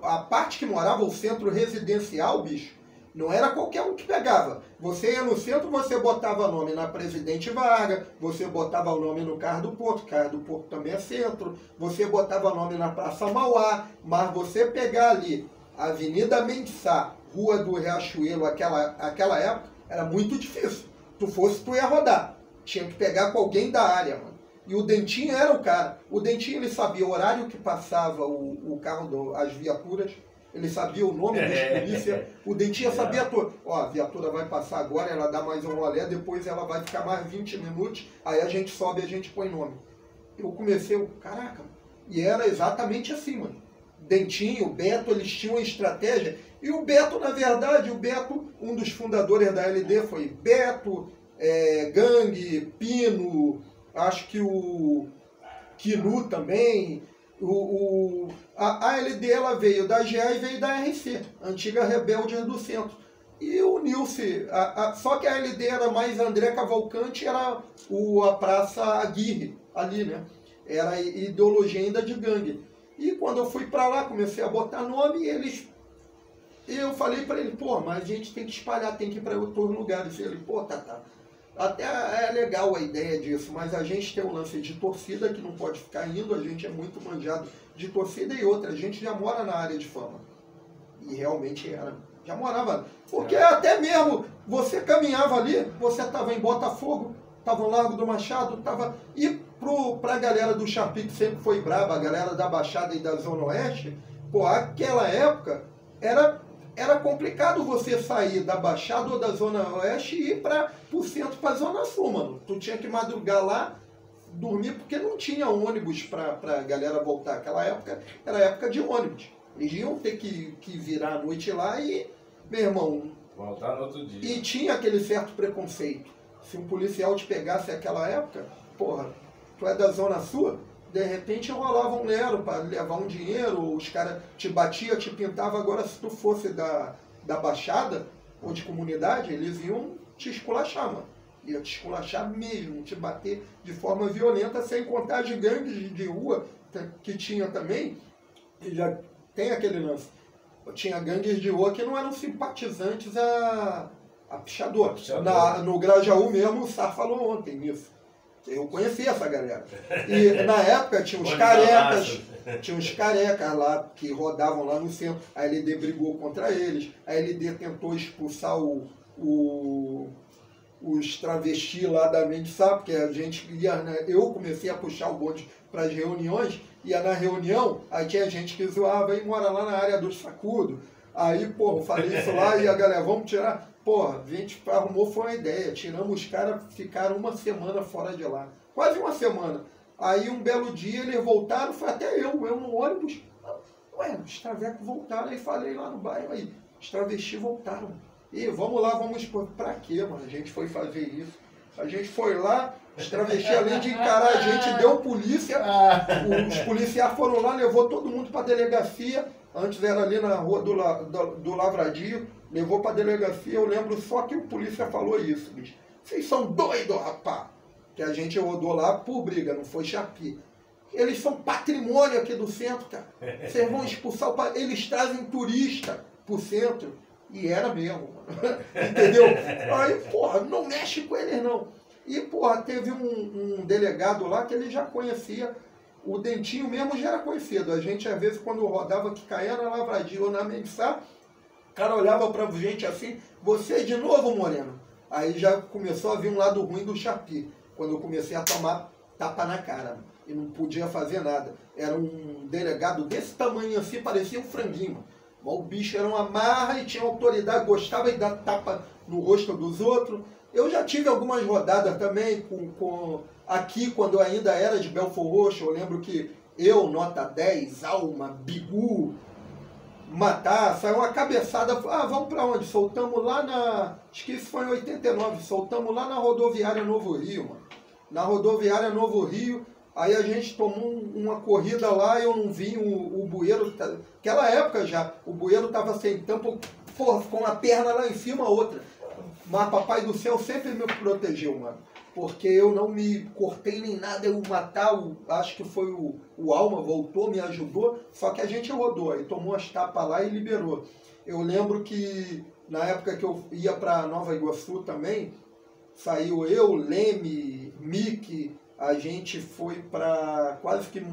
a parte que morava o centro residencial, bicho, não era qualquer um que pegava. Você ia no centro, você botava nome na Presidente Vargas, você botava o nome no Carro do Porto também é centro, você botava nome na Praça Mauá, mas você pegar ali a Avenida Mendissá, Rua do Riachuelo, aquela época, era muito difícil. Tu ia rodar. Tinha que pegar com alguém da área, mano. E o Dentinho era o cara. O Dentinho, ele sabia o horário que passava o carro, as viaturas. Ele sabia o nome dos polícia. O Dentinho sabia tudo. Ó, a viatura vai passar agora, ela dá mais um rolê, depois ela vai ficar mais 20 minutos, aí a gente sobe e a gente põe nome. Eu comecei, caraca, e era exatamente assim, mano. Dentinho, o Beto, eles tinham uma estratégia. E o Beto, na verdade, um dos fundadores da LD foi Beto, Gangue, Pino, acho que o Kinu também. A LD ela veio da GA e veio da RC, antiga Rebelde do Centro. E uniu-se. Só que a LD era mais André Cavalcante, era a Praça Aguirre, ali, né? Era ideologia ainda de gangue. E quando eu fui para lá, comecei a botar nome, eu falei para ele, pô, mas a gente tem que espalhar, tem que ir para outros lugares. E ele, pô, tá. Até é legal a ideia disso, mas a gente tem um lance de torcida que não pode ficar indo, a gente é muito manjado de torcida e outra, a gente já mora na área de fama. E realmente era. Já morava. Porque até mesmo você caminhava ali, você estava em Botafogo, estava no Largo do Machado, estava. E pra galera do Chapi, que sempre foi braba, a galera da Baixada e da Zona Oeste, pô, aquela época era complicado você sair da Baixada ou da Zona Oeste e ir pro centro, para a Zona Sul, mano. Tu tinha que madrugar lá, dormir, porque não tinha ônibus pra galera voltar. Aquela época era época de ônibus. Eles iam ter que virar a noite lá e, meu irmão... voltar no outro dia. E tinha aquele certo preconceito. Se um policial te pegasse naquela época, porra, tu é da Zona Sul, de repente rolava um nero para levar um dinheiro, os caras te batiam, te pintavam. Agora, se tu fosse da Baixada ou de comunidade, eles iam te esculachar, mano. Ia te esculachar mesmo, te bater de forma violenta, sem contar de gangues de rua que tinha também. E já tem aquele lance. Tinha gangues de rua que não eram simpatizantes a pichador. No Grajaú mesmo, o Sá falou ontem nisso. Eu conhecia essa galera. E na época tinha uns carecas lá que rodavam lá no centro. A LD brigou contra eles. A LD tentou expulsar os travestis lá da Mendissá, porque a gente ia, né? Eu comecei a puxar o bonde para as reuniões, ia na reunião, aí tinha gente que zoava e mora lá na área do Sacudo. Aí, porra, eu falei isso lá e a galera, vamos tirar. Porra, a gente arrumou, foi uma ideia. Tiramos os caras, ficaram uma semana fora de lá. Quase uma semana. Aí um belo dia eles voltaram, foi até eu no ônibus. Ué, os travecos voltaram, aí falei lá no bairro, aí, os travestis voltaram. E vamos lá, vamos pra quê, mano? A gente foi fazer isso. A gente foi lá, os travestis, além de encarar a gente, deu polícia. Os policiais foram lá, levou todo mundo pra delegacia. Antes era ali na rua do Lavradio. Levou pra delegacia, eu lembro só que o polícia falou isso. Bicho. Vocês são doidos, rapaz. Que a gente rodou lá por briga, não foi Chapi. Eles são patrimônio aqui do centro, cara. Vocês vão expulsar o... Eles trazem turista pro centro. E era mesmo, entendeu? Aí, porra, não mexe com eles, não. E, porra, teve um delegado lá que ele já conhecia, o Dentinho mesmo já era conhecido. A gente, às vezes, quando rodava que caía na Lavradio ou na Mendissá, o cara olhava pra gente assim, você de novo, Moreno? Aí já começou a vir um lado ruim do Chapi, quando eu comecei a tomar tapa na cara. E não podia fazer nada. Era um delegado desse tamanho assim, parecia um franguinho. O bicho era uma marra e tinha autoridade, gostava de dar tapa no rosto dos outros. Eu já tive algumas rodadas também aqui, quando eu ainda era de Belfort Roxo. Eu lembro que eu, nota 10, Alma, Bigu, Matar, saiu uma cabeçada. Vamos pra onde? Soltamos lá na... Acho que isso foi em 89. Soltamos lá na rodoviária Novo Rio, mano. Na rodoviária Novo Rio. Aí a gente tomou uma corrida lá e eu não vi o bueiro. Naquela época já, o bueiro estava sem tampa, porra, com a perna lá em cima, a outra. Mas Papai do Céu sempre me protegeu, mano. Porque eu não me cortei nem nada, eu matar, acho que foi o Alma, voltou, me ajudou. Só que a gente rodou, aí tomou as tapas lá e liberou. Eu lembro que na época que eu ia para Nova Iguaçu também, saiu eu, Leme, Mickey. A gente foi para... Quase que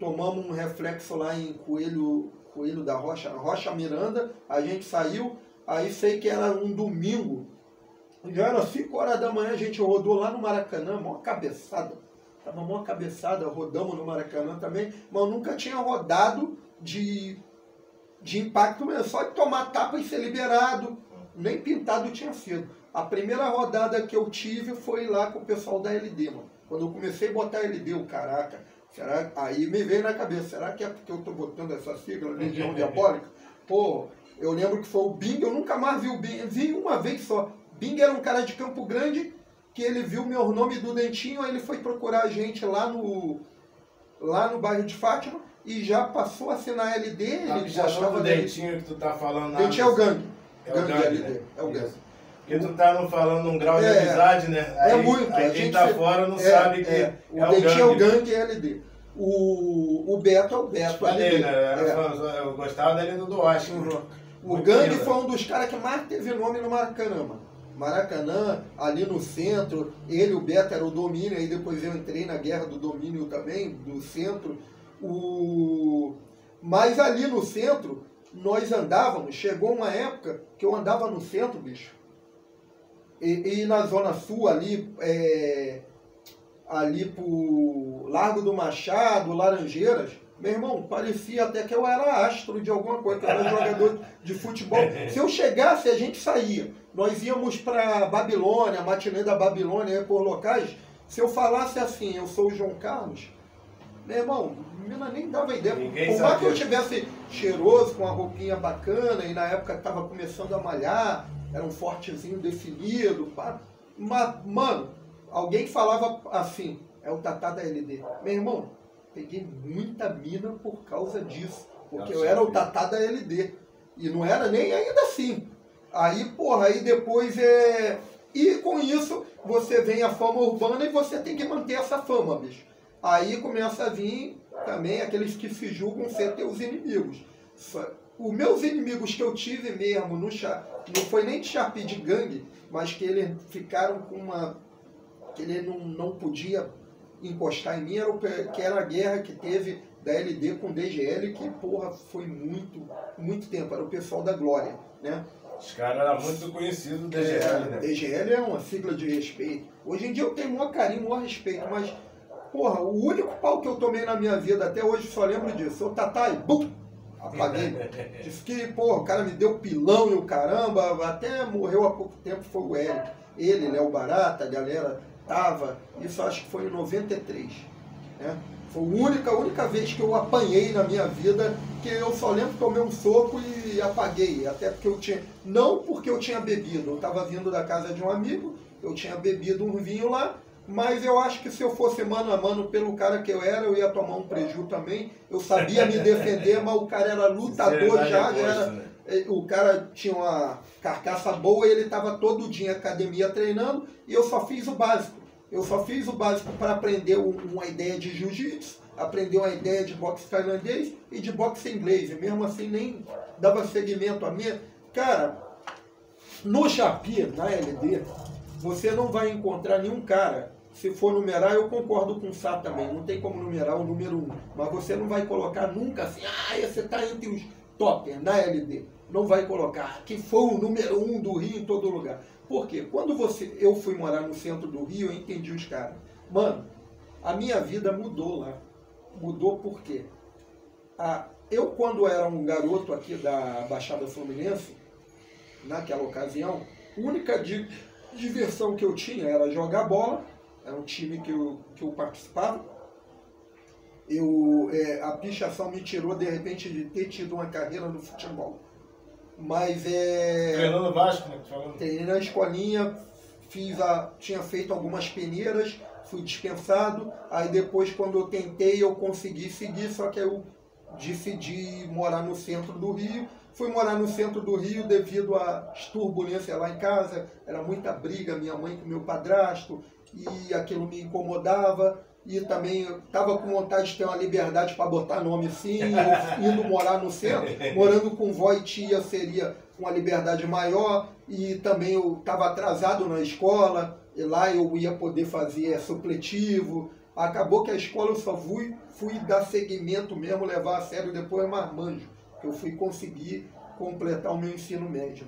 tomamos um reflexo lá em Coelho da Rocha, Rocha Miranda. A gente saiu, aí sei que era um domingo. Já era 5 horas da manhã, a gente rodou lá no Maracanã, mó cabeçada. Tava mó cabeçada, rodamos no Maracanã também. Mas eu nunca tinha rodado de impacto mesmo, só de tomar tapa e ser liberado. Nem pintado tinha sido. A primeira rodada que eu tive foi lá com o pessoal da LD, mano. Quando eu comecei a botar LD, caraca, aí me veio na cabeça, será que é porque eu tô botando essa sigla, Legião Diabólica? Pô, eu lembro que foi o Bing, eu nunca mais vi o Bing, vi uma vez só. Bing era um cara de Campo Grande, que ele viu meu nome do Dentinho, aí ele foi procurar a gente lá no bairro de Fátima, e já passou a assinar LD, ele gostava do Dentinho que tu tá falando lá. Dentinho é o gangue. É o gangue, LD, né? é o gangue. Porque tu tá não falando um grau de amizade, né? Aí, muito. Aí quem tá fora não sabe que o Dentinho é o Gangue LD. O Beto é o Beto. Falei, né? Eu gostava dele do Duarte. O Gangue foi um dos caras que mais teve nome no Maracanã, mano. Maracanã, ali no centro, ele, o Beto era o domínio, aí depois eu entrei na guerra do domínio também, do centro. Mas ali no centro, nós andávamos, chegou uma época que eu andava no centro, bicho, e na Zona Sul, ali pro Largo do Machado, Laranjeiras, meu irmão, parecia até que eu era astro de alguma coisa, que eu era jogador de futebol. Se eu chegasse, a gente saía. Nós íamos para Babilônia, matinê da Babilônia, por locais. Se eu falasse assim, eu sou o João Carlos, meu irmão, nem dava ideia. Por mais que eu tivesse cheiroso, com uma roupinha bacana, e na época estava começando a malhar, era um fortezinho definido, pá. Mas, mano, alguém falava assim, é o Tatá da LD. Meu irmão, peguei muita mina por causa disso, porque eu era o Tatá da LD. E não era nem ainda assim. Aí, porra, aí depois E com isso, você vem a fama urbana e você tem que manter essa fama, bicho. Aí começa a vir também aqueles que se julgam ser teus inimigos. Os meus inimigos que eu tive mesmo, não foi nem de Sharpie de gangue, mas que eles ficaram com que ele não podia encostar em mim, que era a guerra que teve da LD com o DGL, que, porra, foi muito tempo. Era o pessoal da Glória, né? Os caras eram muito conhecidos do DGL, né? DGL é uma sigla de respeito. Hoje em dia eu tenho o maior carinho, o maior respeito, mas, porra, o único pau que eu tomei na minha vida até hoje, só lembro disso. Eu Tatá e bum! Apaguei. Disse que, porra, o cara me deu pilão e o caramba, até morreu há pouco tempo, foi o Hélio. Ele, Léo Barata, a galera tava, isso acho que foi em 93, né? Foi a única vez que eu apanhei na minha vida, que eu só lembro que tomei um soco e apaguei, até porque não porque eu tinha bebido, eu estava vindo da casa de um amigo, eu tinha bebido um vinho lá, mas eu acho que se eu fosse mano a mano pelo cara que eu ia tomar um preju também, eu sabia me defender, mas o cara era lutador já era, o cara tinha uma carcaça boa e ele estava todo dia em academia treinando, e eu só fiz o básico. Eu só fiz o básico para aprender uma ideia de jiu-jitsu, aprender uma ideia de boxe tailandês e de boxe inglês. E mesmo assim nem dava seguimento a minha. Cara, no Sharpie, na LD, você não vai encontrar nenhum cara. Se for numerar, eu concordo com o Sá também. Não tem como numerar o número 1. Mas você não vai colocar nunca assim, você está entre os toppers na LD. Não vai colocar que foi o número 1 do Rio em todo lugar. Por quê? Quando eu fui morar no centro do Rio, eu entendi os caras. Mano, a minha vida mudou lá. Mudou por quê? Eu, quando era um garoto aqui da Baixada Fluminense, naquela ocasião, a única diversão que eu tinha era jogar bola, era um time que eu participava. A pichação me tirou, de repente, de ter tido uma carreira no futebol. Mas Treinando no Vasco, né? Treinei na escolinha, tinha feito algumas peneiras, fui dispensado. Aí depois, quando eu tentei, eu consegui seguir, só que eu decidi morar no centro do Rio. Fui morar no centro do Rio devido às turbulências lá em casa. Era muita briga, minha mãe com meu padrasto, e aquilo me incomodava. E também eu estava com vontade de ter uma liberdade para botar nome sim, indo morar no centro, morando com vó e tia seria uma liberdade maior, e também eu estava atrasado na escola, e lá eu ia poder fazer supletivo. Acabou que a escola eu só fui dar seguimento mesmo, levar a sério depois marmanjo, que eu fui conseguir completar o meu ensino médio.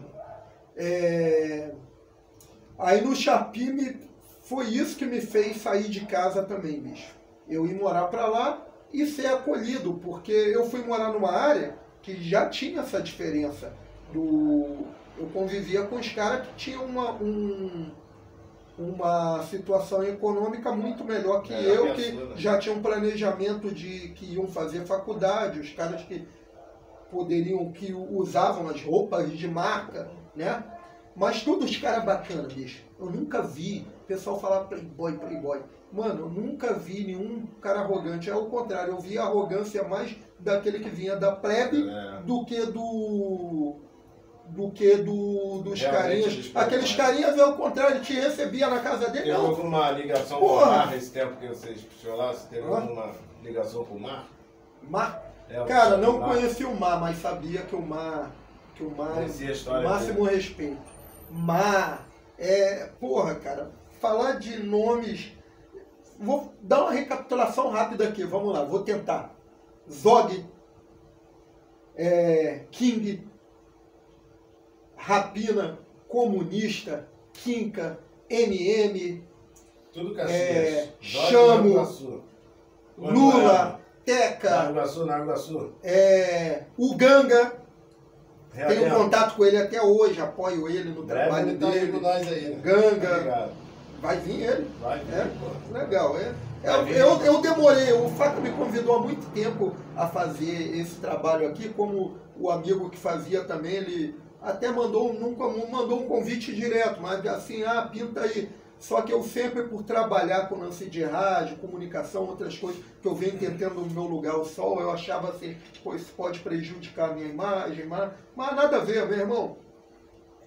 Aí no Sharpie foi isso que me fez sair de casa também, bicho. Eu ir morar pra lá e ser acolhido, porque eu fui morar numa área que já tinha essa diferença. Eu convivia com os caras que tinham uma situação econômica muito melhor que eu, que já tinham um planejamento que iam fazer faculdade, os caras que que usavam as roupas de marca, né? Mas todos os caras bacanas, bicho. Eu nunca vi o pessoal falar playboy. Mano, eu nunca vi nenhum cara arrogante. É o contrário, eu vi a arrogância mais daquele que vinha da plebe do que do que dos Realmente carinhas. Aqueles carinhas, ao contrário, te recebia na casa dele. Teve Não. alguma ligação com o mar nesse tempo que vocês puxou lá? Você teve alguma ligação com o mar? Mar? É, Cara, não mar. conheci o Mar, mas sabia que o Mar Conhecia a história máximo respeito. Mar, porra, cara, falar de nomes. Vou dar uma recapitulação rápida aqui, vamos lá, vou tentar. Zog, King, Rapina, Comunista, Quinca, MM, Tudo Caxias. Chamo, Lula, Teca, Naraguaçu. O Ganga, tenho Realmente. contato com ele até hoje, apoio ele no trabalho Ele tá aí dele. com nós aí, né? Ganga, Obrigado. vai vir ele. Vai vir, pô. Legal, Vai vir. eu demorei, o Faca me convidou há muito tempo a fazer esse trabalho aqui, como o amigo que fazia também, ele até nunca mandou um convite direto, mas assim, pinta aí. Só que eu sempre, por trabalhar com lance de rádio, comunicação, outras coisas, que eu venho tentando no meu lugar o sol, eu achava assim, pô, isso pode prejudicar a minha imagem, mas nada a ver, meu irmão.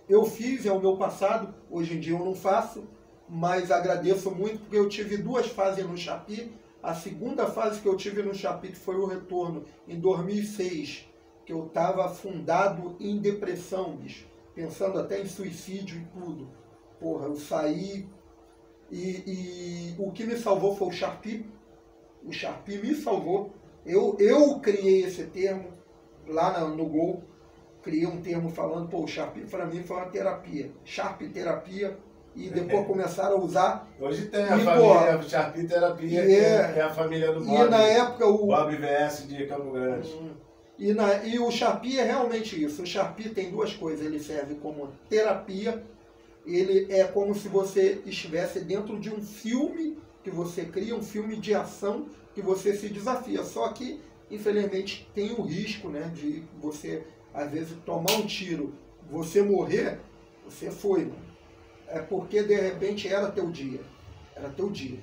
Eu fiz, é o meu passado, hoje em dia eu não faço, mas agradeço muito porque eu tive 2 fases no Chapi. A segunda fase que eu tive no Chapi, que foi o retorno, em 2006, que eu estava afundado em depressão, bicho, pensando até em suicídio e tudo. Porra, eu saí e o que me salvou foi o Chapi. O Chapi me salvou. Eu criei esse termo lá no Gol. Criei um termo falando, pô, o Chapi para mim foi uma terapia. Sharp terapia. E depois começaram a usar. Hoje tem a família Chapi Terapia, que é a família do Bob. E na época o Bob VS de Campo Grande. E o Chapi é realmente isso. O Chapi tem 2 coisas. Ele serve como terapia. Ele é como se você estivesse dentro de um filme que você cria, um filme de ação que você se desafia. Só que, infelizmente, tem o risco, né, de você, às vezes, tomar um tiro, você morrer, você foi, mano. É porque, de repente, era teu dia. Era teu dia.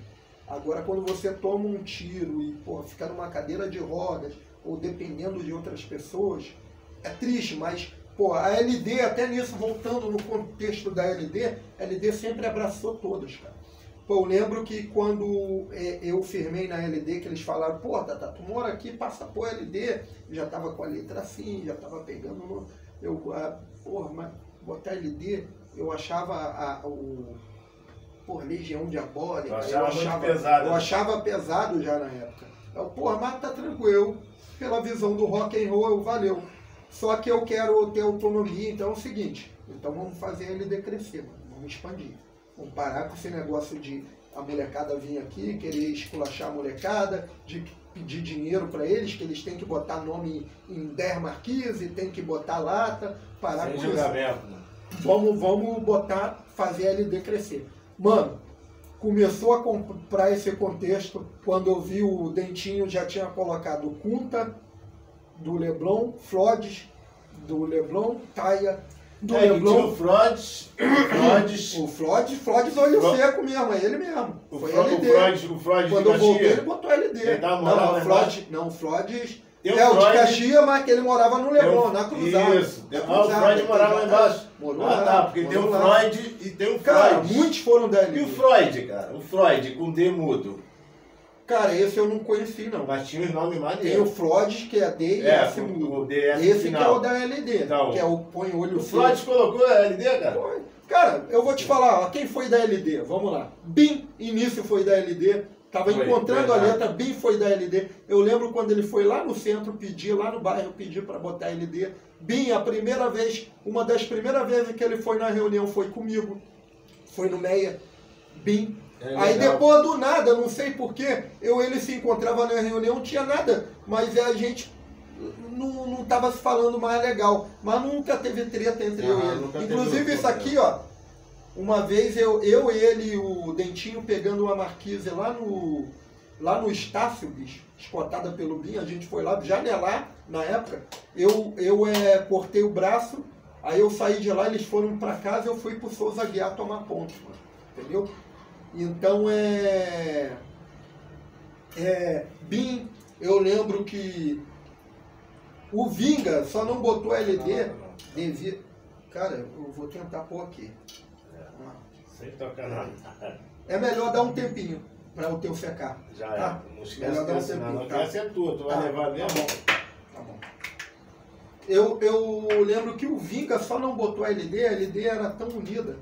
Agora, quando você toma um tiro e fica numa cadeira de rodas, ou dependendo de outras pessoas, é triste, mas a LD, até nisso, voltando no contexto da LD, a LD sempre abraçou todos, cara. Eu lembro que quando eu firmei na LD, que eles falaram, Tata, tu mora aqui, passa por LD, eu já tava com a letra assim, já tava pegando mas botar LD, eu achava Legião Diabólica, eu achava pesado já na época. Mas tá tranquilo, pela visão do rock and roll, valeu. Só que eu quero ter autonomia, então é o seguinte, então vamos fazer a LD crescer, mano. Vamos expandir. Vamos parar com esse negócio de a molecada vir aqui, querer esculachar a molecada, de pedir dinheiro para eles, que eles têm que botar nome em 10 marquise, tem que botar lata, parar sem com julgamento, isso. Vamos fazer a LD crescer. Mano, começou a comprar esse contexto quando eu vi o Dentinho já tinha colocado Kunta, do Leblon, Flodes, do Leblon, Taia, do Leblon. O Flodes. O Flodes olho seco mesmo, é ele mesmo. Foi LD. O Flodes quando eu voltei, ele botou LD. Ele dá uma moral, o Flodes. O de Caxias, mas que ele morava no Leblon, na Cruzada. Isso. O Floyd morava lá embaixo. Porque tem o Floyd e tem o Floyd. Cara, muitos foram da LD. E o Floyd, cara? O Floyd com D mudo. Cara, esse eu não conheci, não. Mas tinha os nomes maneiros. Tem o Floyd, que é D e S mudo. O DS esse final. que é o da LD, então, que é o põe olho seco. O Floyd colocou a LD, cara? Foi. Cara, eu vou te falar, quem foi da LD? Vamos lá. Bim, início foi da LD. Tava encontrando a letra, Bim foi da LD. Eu lembro quando ele foi lá no centro pedir, lá no bairro pedir para botar LD. Bim, a primeira vez, uma das primeiras vezes que ele foi na reunião foi comigo. Foi no Meia. Bim. Aí depois do nada, não sei porquê, ele se encontrava na reunião, não tinha nada, mas a gente não tava se falando mais legal. Mas nunca teve treta entre eu e ele. Inclusive isso aqui, uma vez ele e o Dentinho pegando uma marquise lá no Estácio, bicho, escotada pelo Bim, a gente foi lá janelar na época. Eu cortei o braço, aí eu saí de lá, eles foram pra casa, eu fui pro Souza Guiar tomar ponto, entendeu? Então Bim, eu lembro que o Vinga só não botou LD devido. Cara, eu vou tentar pôr aqui. Sem tocar nada. É melhor dar um tempinho para o teu secar. Já tá? é. Não esquece desse não. Tá? Essa é tua, tu vai levar mesmo? Tá bom. Eu lembro que o Vinga só não botou a LD era tão unida.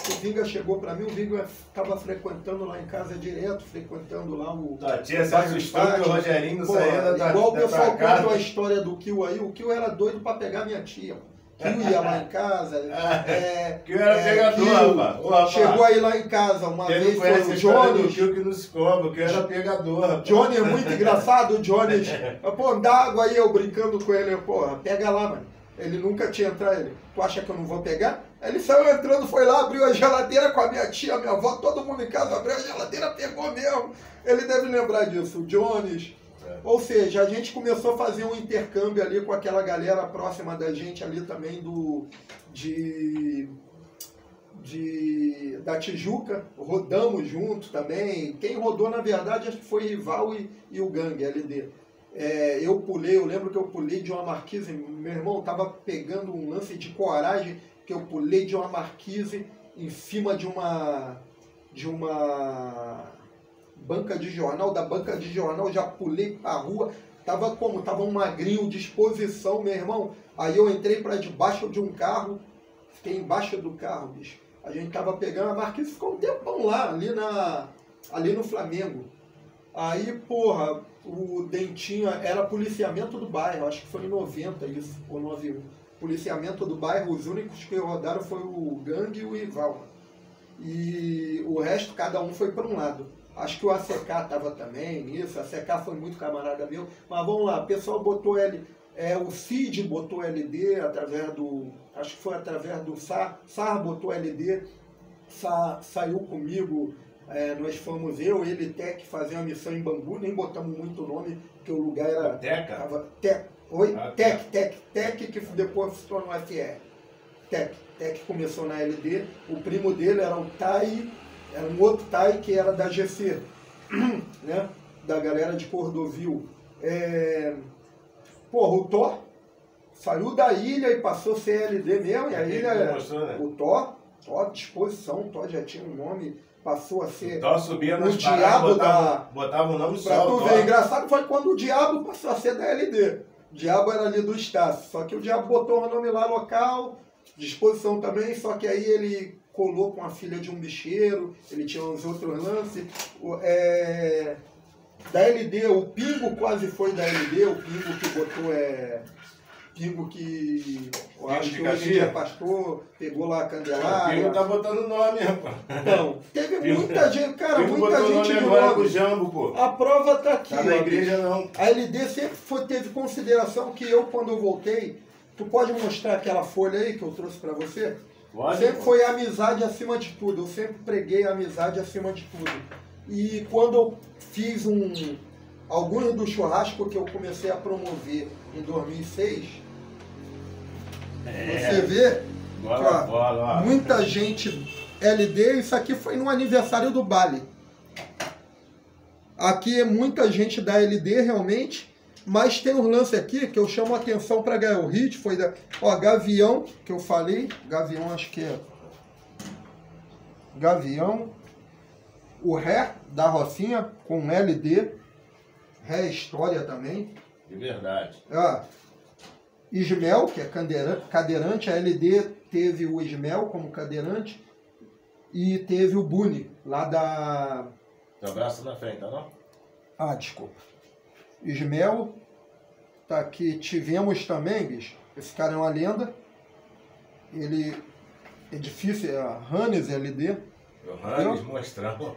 O Vinga chegou para mim, o Vinga estava frequentando lá em casa direto, frequentando lá o... Tia, se assustou que o Rogerinho não saía da igual o pessoal casa. conta a história do Kill aí, o Kill era doido para pegar minha tia. Kill ia lá em casa. Kill era pegador, rapaz. Chegou aí lá em casa uma Quem vez, não conhece foi o a história do Jones. Kill que não se cobra, que era pegador, rapaz. Johnny é muito engraçado, o Jones. Pô, dá água aí, eu brincando com ele. Porra, pega lá, mano. Ele nunca tinha entrado. Ele, tu acha que eu não vou pegar? Aí ele saiu entrando, foi lá, abriu a geladeira com a minha tia, minha avó, todo mundo em casa, abriu a geladeira, pegou mesmo. Ele deve lembrar disso, o Jones. Ou seja, a gente começou a fazer um intercâmbio ali com aquela galera próxima da gente ali também da Tijuca. Rodamos junto também. Quem rodou, na verdade, acho que foi Rival e o Gangue, LD. Eu lembro que eu pulei de uma marquise, meu irmão tava pegando um lance de coragem, que eu pulei de uma marquise em cima de uma banca de jornal, da banca de jornal já pulei pra rua, tava um magrinho, disposição, meu irmão. Aí eu entrei para debaixo de um carro, fiquei embaixo do carro, bicho. A gente tava pegando a marquise, ficou um tempão lá, ali no Flamengo. Aí, porra, o Dentinho era policiamento do bairro, acho que foi em 90 isso, ou 91. Policiamento do bairro, os únicos que rodaram foi o Gangue e o Rival. E o resto, cada um foi para um lado. Acho que o ACK estava também nisso, a ACK foi muito camarada meu. Mas vamos lá, o pessoal botou o Cid botou LD através do... Acho que foi através do Sar botou LD, saiu comigo, nós fomos ele e Tec fazer uma missão em Bangu, nem botamos muito nome, porque o lugar era... Teca? Tec, que depois se tornou FR. Tec começou na LD, o primo dele era o Tai, era um outro Tai que era da GC, né? Da galera de Cordovil. Porra, o Thor saiu da ilha e passou a ser LD mesmo, e a ilha... O Thor, disposição, o Thor já tinha um nome, passou a ser... Thor subia o diabo botava o nome só. Pra tu ver, engraçado foi quando o diabo passou a ser da LD. O diabo era ali do Estácio, só que o diabo botou o nome lá local, disposição também, só que aí ele colou com a filha de um bicheiro, ele tinha uns outros lances. Da LD, o Pingo quase foi da LD, o Pingo que botou Pingo que eu acho que hoje em dia é pastor, pegou lá a Candelária. O Pingo tá botando nome, rapaz. Não, teve muita gente, cara, muita gente de agora nome. com o Jambo, pô. A prova tá aqui. Tá na igreja não. A LD sempre teve consideração que eu, quando eu voltei, tu pode mostrar aquela folha aí que eu trouxe pra você? Pode, sempre foi amizade acima de tudo, eu sempre preguei a amizade acima de tudo. E quando eu fiz alguns do churrasco que eu comecei a promover em 2006, você vê, muita gente LD, isso aqui foi no aniversário do Bali. Aqui é muita gente da LD realmente, mas tem um lance aqui que eu chamo a atenção para ganhar o hit, foi Gavião, que eu falei, Gavião acho que é Gavião, o Ré da Rocinha com LD, Ré História também. De verdade. Ismel, que é cadeirante, a LD teve o Ismel como cadeirante e teve o Buni, lá da... Teu braço na frente, tá não? Desculpa. Ismel, tá aqui, tivemos também, bicho, esse cara é uma lenda, ele é difícil, é a Hannes LD. O Hannes mostrão.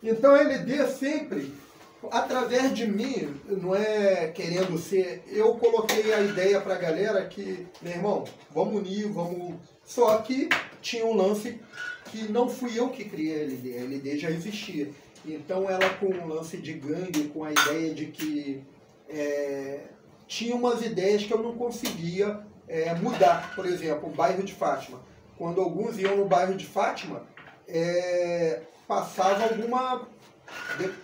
Então a LD sempre... Através de mim, não é querendo ser, eu coloquei a ideia pra galera que, meu irmão, vamos unir, vamos... Só que tinha um lance que não fui eu que criei a LD já existia. Então ela com um lance de gangue, com a ideia de que tinha umas ideias que eu não conseguia mudar. Por exemplo, o bairro de Fátima. Quando alguns iam no bairro de Fátima, passava alguma...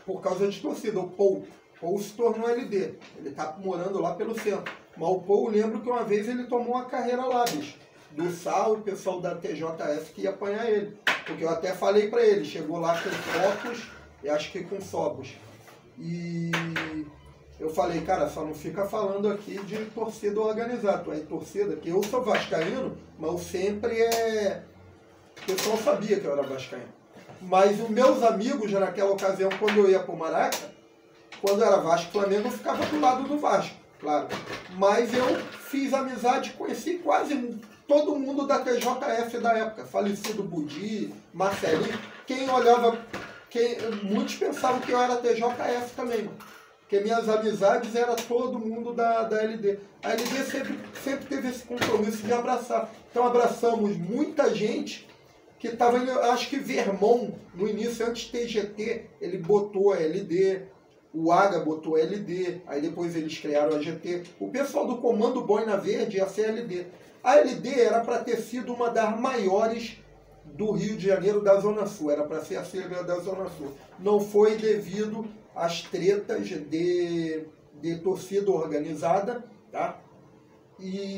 por causa de torcida, o Paul se tornou LD, ele tá morando lá pelo centro, mas o Paul, lembro que uma vez ele tomou uma carreira lá, bicho, do Sal, o pessoal da TJF que ia apanhar ele. Porque eu até falei pra ele, chegou lá com focos e acho que com sobos. E eu falei, cara, só não fica falando aqui de torcida organizada. Tu é torcida, que eu sou vascaíno, mas eu sempre O pessoal sabia que eu era vascaíno. Mas os meus amigos, já naquela ocasião, quando eu ia pro Maraca, quando era Vasco e Flamengo, eu ficava do lado do Vasco, claro. Mas eu fiz amizade, conheci quase todo mundo da TJF da época. Falecido Budi, Marcelinho. Quem olhava... muitos pensavam que eu era TJF também, mano. Porque minhas amizades era todo mundo da LD. A LD sempre teve esse compromisso de abraçar. Então abraçamos muita gente que estava, acho que Vermont, no início, antes TGT, ele botou a LD, o Aga botou a LD, aí depois eles criaram a GT. O pessoal do Comando Boina Verde ia ser a LD. A LD era para ter sido uma das maiores do Rio de Janeiro, da Zona Sul, era para ser a sigla da Zona Sul. Não foi devido às tretas de torcida organizada, tá?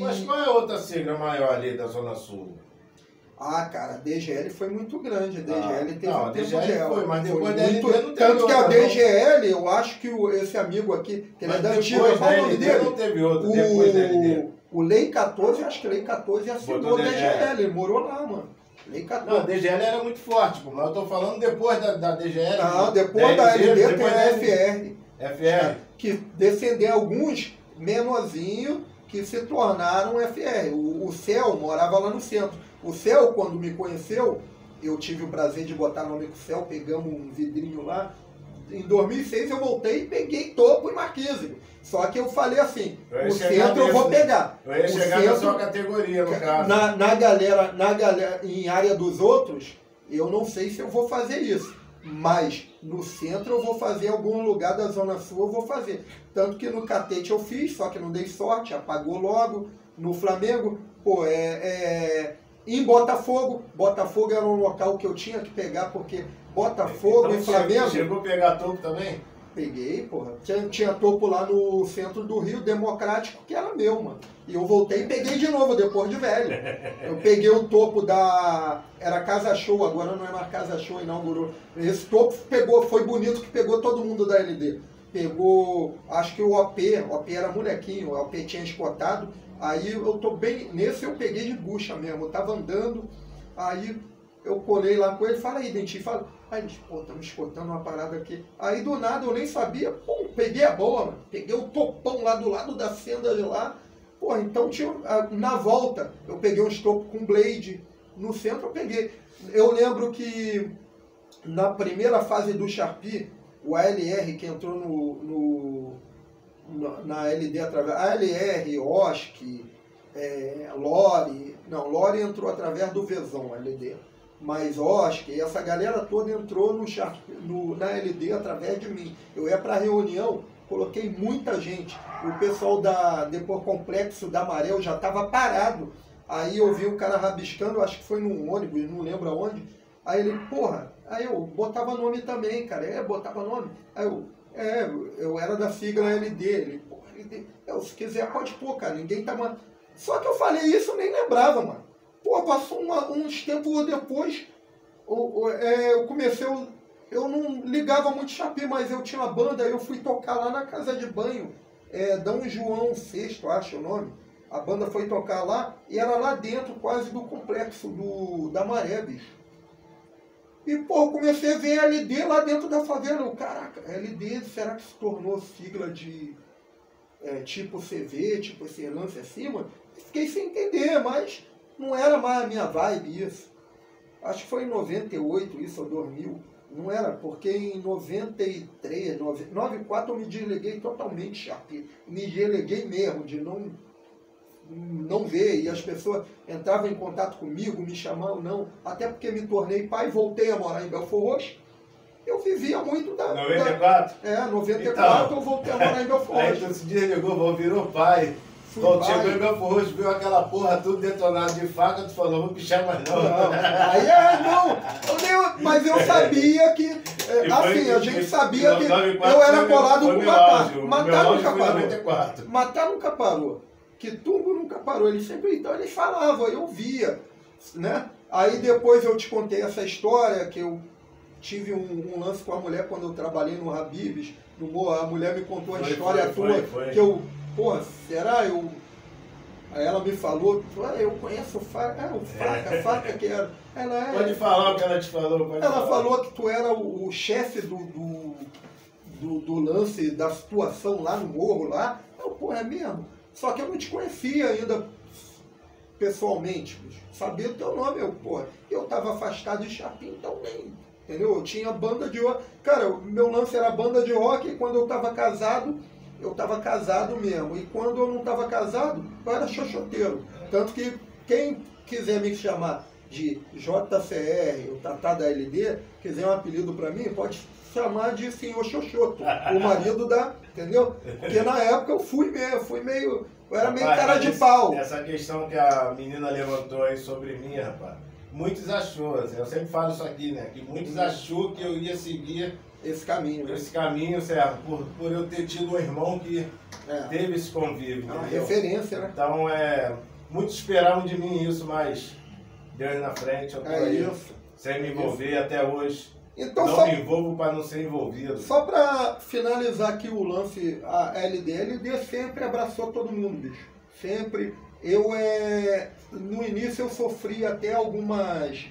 Mas qual é a outra sigla maior ali da Zona Sul? Ah, cara, a DGL foi muito grande. A DGL teve não, um tempo DGL dela. foi, mas depois foi da LD muito... não teve Tanto que a outra, DGL, eu acho que esse amigo aqui, que ele é da antiga, qual o nome dele? Não teve outra, depois da LD. O Lei 14, acho que Lei 14 assinou a DGL, ele morou lá, mano. Lei 14. Não, a DGL era muito forte, pô, mas eu tô falando depois da DGL. Não, depois da LD tem a FR. FR. Que descendeu alguns menorzinhos que se tornaram FR. O Céu morava lá no centro. O Céu, quando me conheceu, eu tive o prazer de botar nome com o Céu, pegamos um vidrinho lá. Em 2006 eu voltei e peguei Topo e Marquise. Só que eu falei assim, o centro eu vou pegar. Eu ia chegar na sua categoria, no caso. Na galera, em área dos outros, eu não sei se eu vou fazer isso. Mas no centro eu vou fazer, em algum lugar da Zona Sul eu vou fazer. Tanto que no Catete eu fiz, só que não dei sorte, apagou logo. No Flamengo, pô, em Botafogo era um local que eu tinha que pegar, porque Botafogo então, e Flamengo... Chegou a pegar Topo também? Peguei, porra. Tinha Topo lá no centro do Rio, Democrático, que era meu, mano. E eu voltei e peguei de novo, depois de velho. Eu peguei o Topo da... Era Casa Show, agora não é mais Casa Show, inaugurou. Esse Topo foi bonito, que pegou todo mundo da LD. Pegou, acho que o OP era molequinho, o OP tinha escotado. Aí eu tô bem... Nesse eu peguei de bucha mesmo, eu tava andando, aí eu colei lá com ele, fala aí, Dentinho, fala... Aí eles, pô, estamos escutando uma parada aqui. Aí do nada eu nem sabia, pô, peguei a bola, mano. Peguei o topão lá do lado da fenda de lá. Pô, então tinha, na volta eu peguei um estopo com blade. No centro eu peguei. Eu lembro que na primeira fase do Sharpie, o ALR que entrou na LD através... ALR, OSC, Lore... Não, Lore entrou através do Vezão, LD. Mas Oscar, e essa galera toda entrou na LD através de mim. Eu ia para a reunião, coloquei muita gente. O pessoal depois Complexo da Maré já estava parado. Aí eu vi o cara rabiscando, acho que foi num ônibus, não lembro aonde. Aí ele, porra, aí eu botava nome também, cara. Botava nome. Aí eu era da sigla LD. Ele, porra, LD. Se quiser pode pôr, cara, ninguém tá... Só que eu falei isso, eu nem lembrava, mano. Pô, passou uns tempos depois, eu comecei, eu não ligava muito Sharpie, mas eu tinha uma banda, eu fui tocar lá na casa de banho, Dom João VI, acho o nome. A banda foi tocar lá, e era lá dentro, quase do complexo da Maré, bicho. E, pô, eu comecei a ver LD lá dentro da favela. Eu, caraca, LD, será que se tornou sigla de tipo CV, tipo esse lance acima? Fiquei sem entender, mas... Não era mais a minha vibe isso. Acho que foi em 98 isso, ou 2000. Não era, porque em 93, 94 eu me desliguei totalmente, Sharpie. Me desliguei mesmo, de não ver. E as pessoas entravam em contato comigo, me chamavam, não. Até porque me tornei pai e voltei a morar em Belfort Roxo. Eu vivia muito 94? 94 então, eu voltei a morar em Belfort Roxo. Aí tu se desligou, virou pai. Quando chegou em Belfort Roxo, viu aquela porra tudo detonado de faca, tu falou, vou pichar mais não. Mas eu sabia que, assim, a gente sabia que eu era colado com matar. Matar nunca parou. Matar nunca parou. que Tumbo nunca parou. Ele sempre, então eles falavam, eu via, né? Aí depois eu te contei essa história, que eu tive um lance com a mulher quando eu trabalhei no Habib's, a mulher me contou a história tua, que eu, pô, será eu... Aí ela me falou, eu conheço o Faca, Faca que era... Pode falar o que ela te falou. Ela falou que tu era o chefe do lance, da situação lá no morro, lá. Eu, pô, é mesmo? Só que eu não te conhecia ainda pessoalmente, sabia o teu nome, eu tava afastado de Chapim, então nem, entendeu? Eu tinha banda de rock, cara, o meu lance era banda de rock, e quando eu tava casado mesmo, e quando eu não tava casado, eu era xoxoteiro, tanto que quem quiser me chamar de JCR, o Tatá da LD, quiser um apelido pra mim, pode chamar de Senhor Xoxoto, o marido da, entendeu? Porque na época eu era meio cara de pau. Essa questão que a menina levantou aí sobre mim, rapaz, muitos achou, eu sempre falo isso aqui, né, que muitos achou que eu ia seguir esse caminho, certo, por eu ter tido um irmão que teve esse convívio. É uma referência, né? Então, muitos esperavam de mim isso, mas Deus na frente, eu tô aí, isso. Sem me envolver até hoje. Então, não me envolvo para não ser envolvido. Só para finalizar aqui o lance, a LD sempre abraçou todo mundo, bicho. Sempre. No início eu sofri até algumas...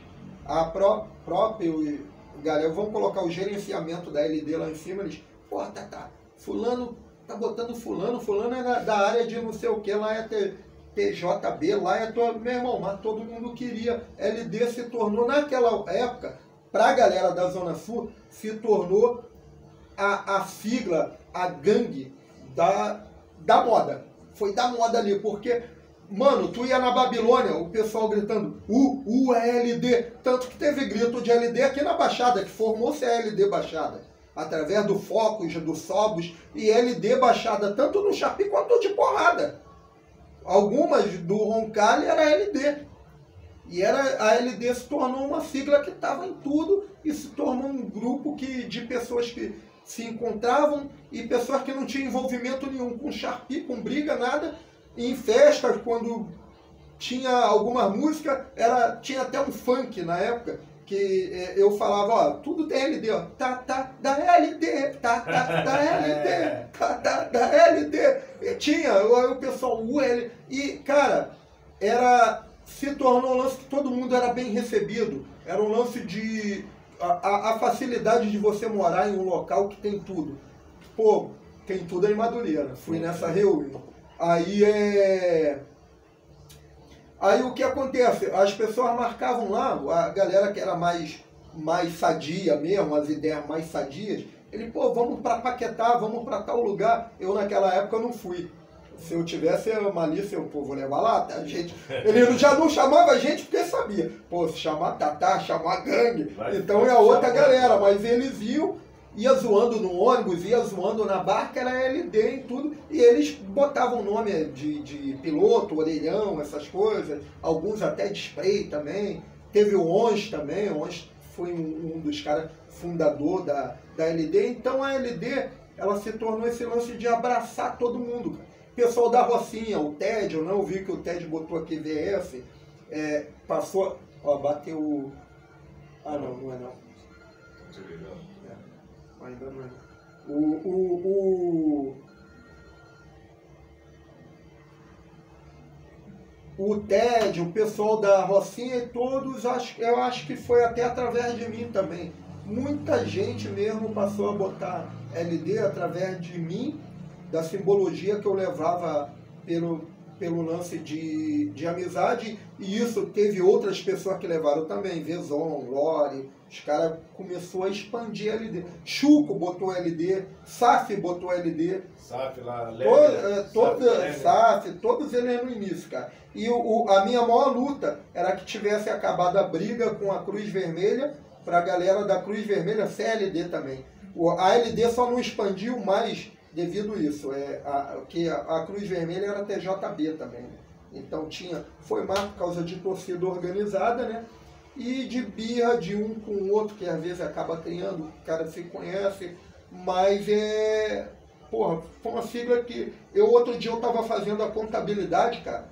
Galera, vamos colocar o gerenciamento da LD lá em cima, eles... Pô, fulano tá botando fulano é da área de não sei o que, lá é TJB, lá é todo... Meu irmão, mas todo mundo queria. LD se tornou, naquela época... Para a galera da Zona Sul, se tornou a sigla, a gangue da moda. Foi da moda ali, porque, mano, tu ia na Babilônia, o pessoal gritando LD. Tanto que teve grito de LD aqui na Baixada, que formou-se a LD Baixada. Através do Focus, do Sobos e LD Baixada, tanto no Chapi quanto de porrada. Algumas do Roncalli era LD. E a LD se tornou uma sigla que estava em tudo e se tornou um grupo de pessoas que se encontravam e pessoas que não tinham envolvimento nenhum com Chapi, com briga, nada. E em festas, quando tinha alguma música, tinha até um funk na época, que eu falava, tudo tem LD, da LD, da LD, da LD. E tinha, o pessoal, UL, e, cara, se tornou um lance que todo mundo era bem recebido. Era um lance de... A facilidade de você morar em um local que tem tudo. Pô, tem tudo em Madureira. Fui nessa reunião. Aí o que acontece? As pessoas marcavam lá, a galera que era mais sadia mesmo, as ideias mais sadias, vamos pra Paquetá, vamos pra tal lugar. Eu naquela época não fui. Se eu tivesse malícia, vou levar lá, tá, gente? Ele já não chamava a gente porque sabia. Pô, se chamar Tatá, chamar gangue, então é a outra galera. Mas eles ia zoando no ônibus, ia zoando na barca, era LD e tudo. E eles botavam nome de piloto, orelhão, essas coisas. Alguns até de spray também. Teve o Ons também, o Ons foi um dos caras fundador da LD. Então a LD, ela se tornou esse lance de abraçar todo mundo, cara. Pessoal da Rocinha, o Ted, eu não vi que o Ted botou aqui VF, passou, bateu... não é não. Ainda não é. O Ted, o pessoal da Rocinha e todos, eu acho que foi até através de mim também. Muita gente mesmo passou a botar LD através de mim, da simbologia que eu levava pelo lance de amizade, e isso teve outras pessoas que levaram também, Vezon, Lore, os caras começou a expandir LD. Chuco botou LD, Saf botou LD. Saf lá, Saf, todos eles no início, cara. E a minha maior luta era que tivesse acabado a briga com a Cruz Vermelha, pra galera da Cruz Vermelha ser LD também. A LD só não expandiu mais devido a isso, que a Cruz Vermelha era TJB também, né? Então foi mais por causa de torcida organizada, né? E de birra de um com o outro, que às vezes acaba criando, o cara se conhece, mas porra, foi uma sigla que outro dia eu tava fazendo a contabilidade, cara,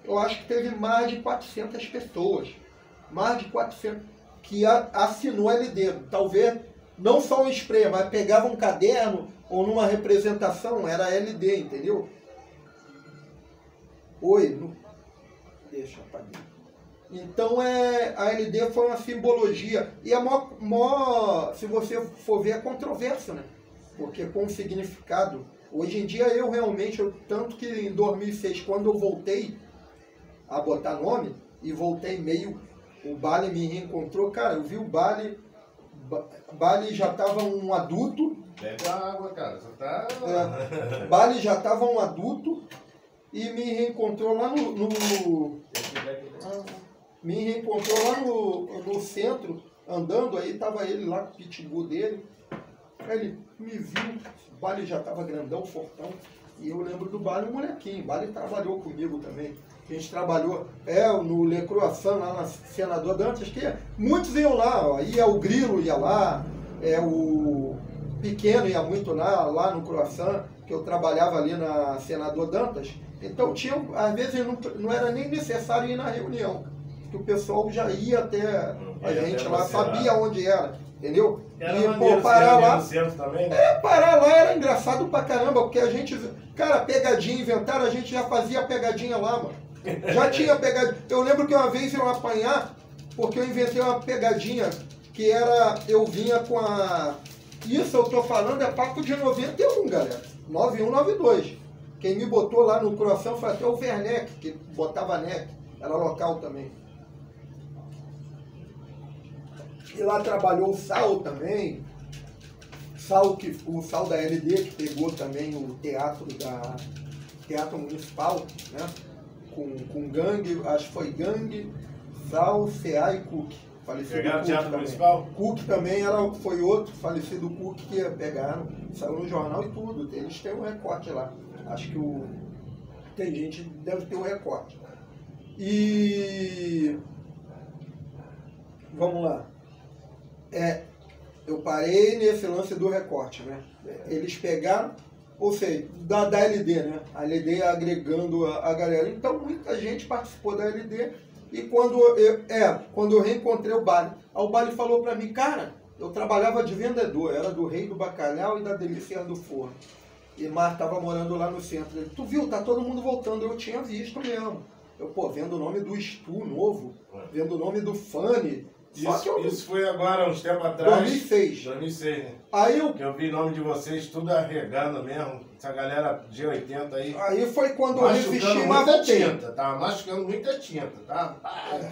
eu acho que teve mais de 400 pessoas, mais de 400 que assinou LD, talvez não só um spray, mas pegava um caderno ou numa representação, era LD, entendeu? Oi, deixa eu apagar. Então a LD foi uma simbologia. E se você for ver, é controverso, né? Porque com significado. Hoje em dia eu realmente, tanto que em 2006, quando eu voltei a botar nome, e voltei meio, o Bali me reencontrou, cara, eu vi o Bali já estava um adulto. Bebe água, cara, só tá... Bali já estava um adulto e me reencontrou lá me reencontrou lá no centro, andando, aí tava ele lá com o pitbull dele. Aí ele me viu, o Bali já tava grandão, fortão, e eu lembro do Bali, um molequinho. O Bali trabalhou comigo também. A gente trabalhou no Le Croissant, lá na Senador Dantas, que muitos iam lá, ó, ia o Grilo, ia lá, o Pequeno ia muito lá no Croissant, que eu trabalhava ali na Senador Dantas. Então às vezes não era nem necessário ir na reunião, que o pessoal já ia até a gente lá, sabia onde era, entendeu? E parar lá, no centro também, né? parar lá era engraçado pra caramba, porque a gente, cara, pegadinha inventaram, a gente já fazia pegadinha lá, mano. Já tinha pegadinha. Eu lembro que uma vez eu apanhar, porque eu inventei uma pegadinha, que era, eu vinha com isso eu tô falando é papo de 91, galera, 9192. Quem me botou lá no Croissant foi até o Werneck, que botava NEC, era local também. E lá trabalhou o Sal também, o Sal da LD, que pegou também o teatro municipal, né? Com Gangue, acho que foi Gangue, Sal, CA e Cook. Pegaram o teatro municipal? Cook também foi outro falecido Cook que pegaram, saiu no jornal e tudo. Eles têm um recorte lá. Acho que tem gente que deve ter um recorte. E vamos lá. Eu parei nesse lance do recorte, né? Eles pegaram, ou seja, da LD, né? A LD agregando a galera. Então muita gente participou da LD. E quando eu reencontrei o Bali, o Bali falou pra mim, cara, eu trabalhava de vendedor, era do Rei do Bacalhau e da Delícia do Forno. E Mar tava morando lá no centro. Ele, tu viu, tá todo mundo voltando. Eu tinha visto mesmo. Vendo o nome do Stu novo, vendo o nome do Fanny. Isso foi agora, uns tempos atrás. 2006. 2006, né? Aí que eu vi o nome de vocês tudo arregando mesmo. Essa galera G80 aí. Aí foi quando eu resisti, mas voltei. Tinta, tava machucando muita tinta, tá?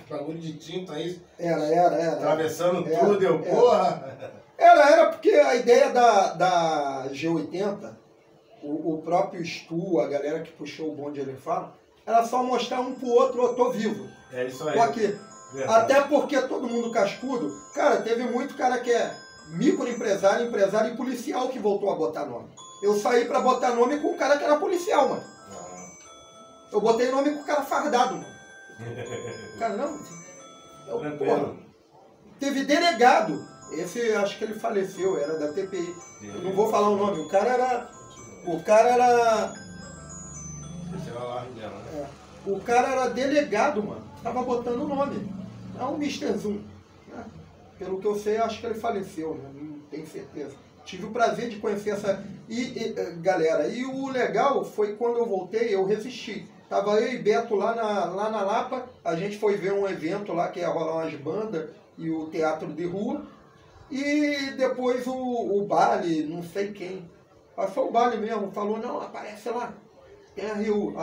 Bagulho de tinta aí. Era. Atravessando tudo, porra. Era porque a ideia da G80, o próprio Stu, a galera que puxou o bonde, ele fala, era só mostrar um pro outro, eu tô vivo. É isso aí. Tô aqui. Verdade. Até porque todo mundo cascudo, cara, teve muito cara que é microempresário, empresário e policial que voltou a botar nome. Eu saí pra botar nome com o cara que era policial, mano. Eu botei nome com o cara fardado, mano. Cara, não. Porra, teve delegado. Esse, acho que ele faleceu, era da TPI. Eu não vou falar o nome. O cara era... O cara era delegado, mano. Tava botando o nome. É um Mr. Zoom. Né? Pelo que eu sei, acho que ele faleceu, né? Não tenho certeza. Tive o prazer de conhecer essa galera. E o legal foi quando eu voltei, eu resisti. Tava eu e Beto lá na Lapa, a gente foi ver um evento lá que ia rolar umas bandas e o teatro de rua. E depois o Bali, não sei quem, passou o Bali mesmo, falou, não, aparece lá. Tem a Rio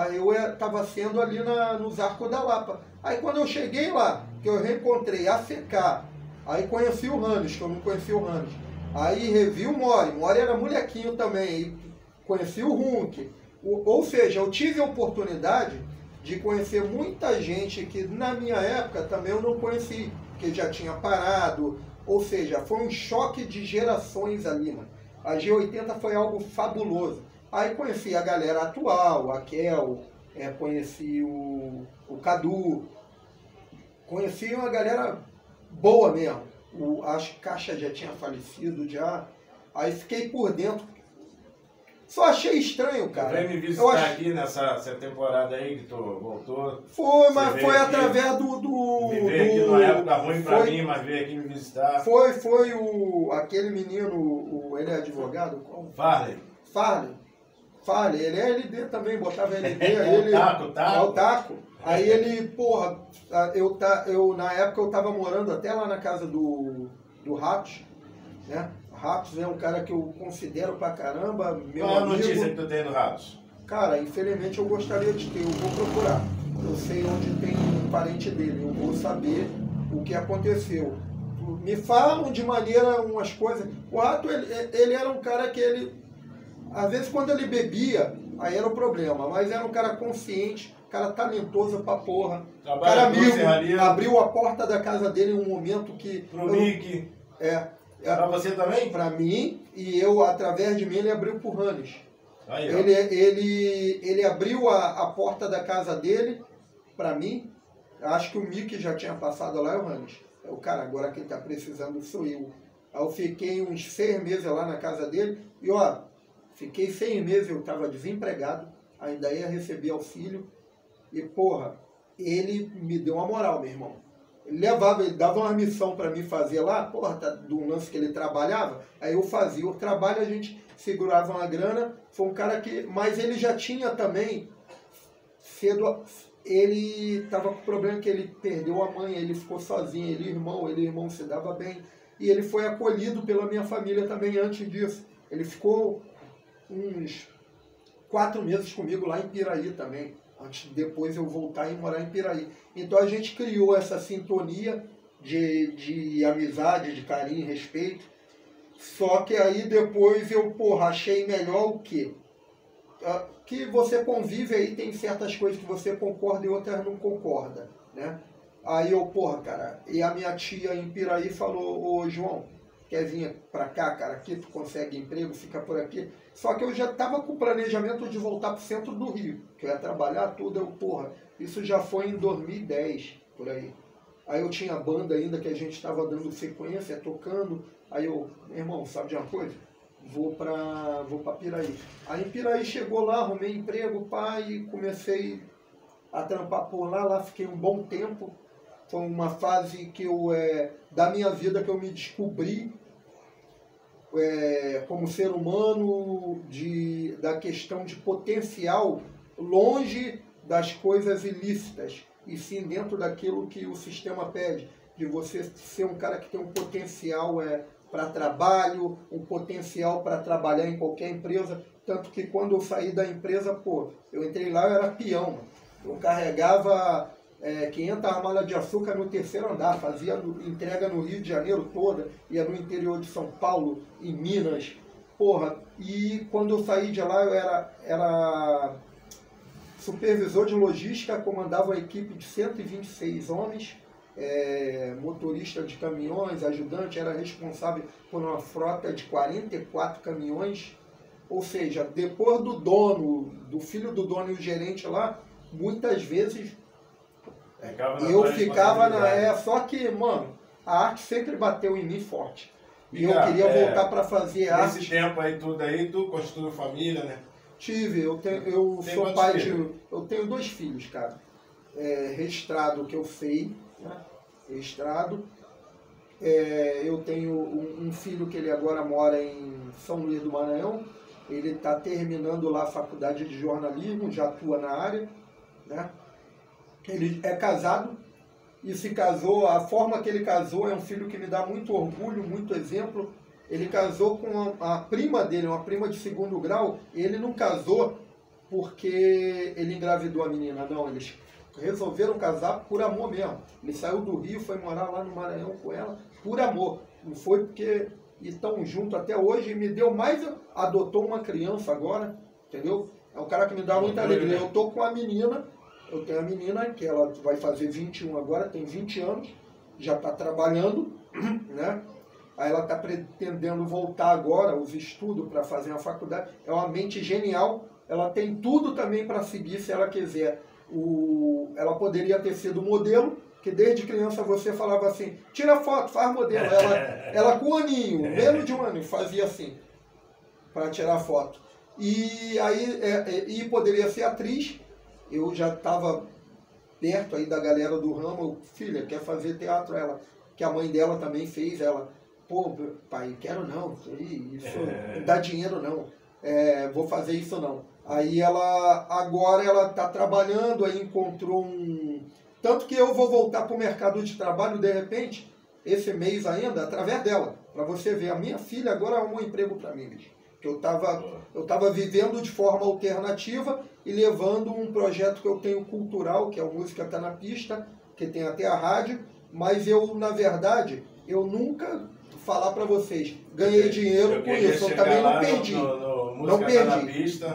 estava sendo ali nos Arcos da Lapa. Aí quando eu cheguei lá, que eu reencontrei a CK, aí conheci o Rannes, que eu não conhecia o Rannes. Aí revi o Mori era molequinho também, aí conheci o Hunk. Ou seja, eu tive a oportunidade de conhecer muita gente que na minha época também eu não conheci, que já tinha parado. Ou seja, foi um choque de gerações ali, mano. A G80 foi algo fabuloso. Aí conheci a galera atual, a Kel, conheci o Cadu, conheci uma galera boa mesmo. Acho que Caixa já tinha falecido já. Aí fiquei por dentro. Só achei estranho, cara. Veio me visitar aqui nessa temporada aí que tu voltou. Foi, mas foi aqui, através Me veio aqui numa época ruim pra mim, mas veio aqui me visitar. Foi aquele menino, ele é advogado? Qual? Farley, ele é LD também, botava LD. Ele, o Taco. Aí ele, porra, na época eu tava morando até lá na casa do Ratos, né? Ratos é um cara que eu considero pra caramba, meu Qual amigo. a notícia que tu tem do Ratos? Cara, infelizmente eu gostaria de ter, eu vou procurar. Eu sei onde tem um parente dele, eu vou saber o que aconteceu. Me falam de maneira umas coisas. O Rato, ele era um cara que às vezes quando ele bebia, aí era o problema, mas era um cara consciente, cara talentoso pra porra. Cara amigo, abriu a porta da casa dele em um momento que... Pro Mickey. Pra você também? Pra mim, e eu, através de mim, ele abriu pro Hannes. Aí, ele abriu a porta da casa dele pra mim. Acho que o Mickey já tinha passado lá, e o Hannes. O cara, agora quem tá precisando sou eu. Aí eu fiquei uns 6 meses lá na casa dele. E ó, fiquei 6 meses, eu tava desempregado. Ainda ia receber auxílio. E porra, ele me deu uma moral, meu irmão. Ele dava uma missão para mim fazer lá, porra, do lance que ele trabalhava, aí eu fazia o trabalho, a gente segurava uma grana, foi um cara que... Mas ele já tinha também, cedo, ele estava com o problema que ele perdeu a mãe, ele ficou sozinho, ele irmão se dava bem, e ele foi acolhido pela minha família também antes disso. Ele ficou uns 4 meses comigo lá em Piraí também. Depois eu voltar e morar em Piraí. Então a gente criou essa sintonia de amizade, de carinho e respeito. Só que aí depois eu, porra, achei melhor o quê? Que você convive aí, tem certas coisas que você concorda e outras não concorda, né? Aí eu, porra, cara, e a minha tia em Piraí falou, ô João, quer vir pra cá, cara, aqui tu consegue emprego, fica por aqui. Só que eu já tava com o planejamento de voltar pro centro do Rio, que eu ia trabalhar tudo, eu, porra, isso já foi em 2010, por aí. Aí eu tinha banda ainda que a gente tava dando sequência, tocando, aí eu, meu irmão, sabe de uma coisa? Vou pra Piraí. Aí em Piraí chegou lá, arrumei emprego, pai, e comecei a trampar por lá fiquei um bom tempo. Foi uma fase que da minha vida que eu me descobri como ser humano, da questão de potencial longe das coisas ilícitas, e sim dentro daquilo que o sistema pede, de você ser um cara que tem um potencial para trabalho, um potencial para trabalhar em qualquer empresa. Tanto que quando eu saí da empresa, pô, eu entrei lá, eu era peão, mano. Eu carregava 500 armalas de açúcar no 3º andar, fazia entrega no Rio de Janeiro toda, ia no interior de São Paulo, em Minas, porra. E quando eu saí de lá, eu era supervisor de logística, comandava uma equipe de 126 homens, motorista de caminhões, ajudante, era responsável por uma frota de 44 caminhões, ou seja, depois do filho do dono e o gerente lá, muitas vezes eu ficava só que, mano, a arte sempre bateu em mim forte. E eu queria voltar para fazer arte. Nesse tempo aí, tu construiu família, né? Tive, eu sou pai eu tenho 2 filhos, cara. Registrado que eu sei, né? Registrado. Eu tenho um filho que ele agora mora em São Luís do Maranhão. Ele está terminando lá a faculdade de jornalismo, já atua na área, né? Ele é casado e se casou, a forma que ele casou é um filho que me dá muito orgulho, muito exemplo. Ele casou com a prima dele, uma prima de 2º grau. Ele não casou porque ele engravidou a menina, não. Eles resolveram casar por amor mesmo. Ele saiu do Rio, foi morar lá no Maranhão com ela, por amor. Não foi porque estão juntos até hoje. Me deu mais, adotou uma criança agora, entendeu? É um cara que me dá muita alegria. Eu tô com a menina. Eu tenho a menina que ela vai fazer 21 agora, tem 20 anos, já está trabalhando, né? Aí ela está pretendendo voltar agora, os estudos para fazer uma faculdade. É uma mente genial, ela tem tudo também para seguir se ela quiser. Ela poderia ter sido modelo, que desde criança você falava assim, tira foto, faz modelo. Ela com um aninho, menos de um ano, fazia assim, para tirar foto. E aí e poderia ser atriz. Eu já estava perto aí da galera do ramo. Filha, quer fazer teatro? Ela, que a mãe dela também fez. Ela, pô, pai, quero não, isso não dá dinheiro não, vou fazer isso não. Aí agora ela está trabalhando, aí encontrou tanto que eu vou voltar para o mercado de trabalho de repente, esse mês ainda, através dela, para você ver. A minha filha agora arrumou um emprego para mim, bicho. Que eu tava vivendo de forma alternativa e levando um projeto que eu tenho cultural, que é o Música Tá na Pista, que tem até a rádio, mas eu, na verdade, eu nunca falar para vocês, ganhei dinheiro com isso, eu também não perdi.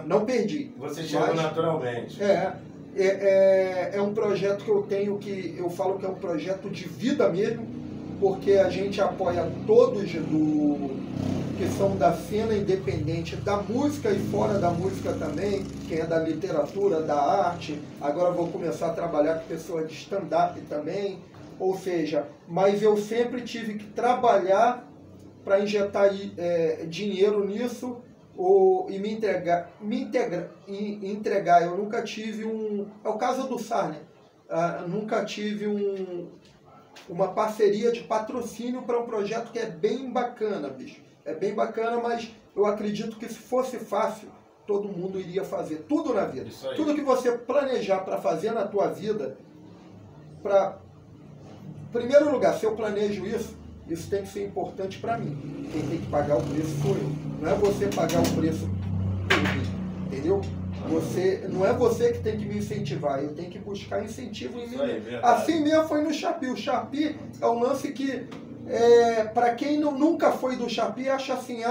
Não perdi. Você chegou naturalmente. É um projeto que eu tenho, que eu falo que é um projeto de vida mesmo, porque a gente apoia todos que são da cena independente, da música e fora da música também, quem é da literatura, da arte. Agora vou começar a trabalhar com pessoas de stand-up também. Ou seja, mas eu sempre tive que trabalhar para injetar dinheiro nisso e me entregar. Eu nunca tive é o caso do Sarne, nunca tive uma parceria de patrocínio para um projeto que é bem bacana, bicho. É bem bacana, mas eu acredito que se fosse fácil, todo mundo iria fazer tudo na vida. Tudo que você planejar para fazer na tua vida, primeiro lugar, se eu planejo isso tem que ser importante para mim. Quem tem que pagar o preço sou eu. Não é você pagar o preço por mim, entendeu? Não é você que tem que me incentivar, eu tenho que buscar incentivo em mim. Assim mesmo foi no Chapi. O Chapi é um lance que, para quem nunca foi do Chapi, acha assim,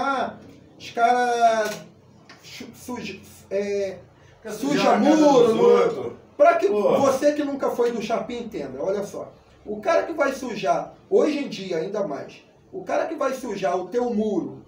os caras suja muro. Para que você que nunca foi do Chapi entenda, olha só. O cara que vai sujar, hoje em dia ainda mais, o cara que vai sujar o teu muro,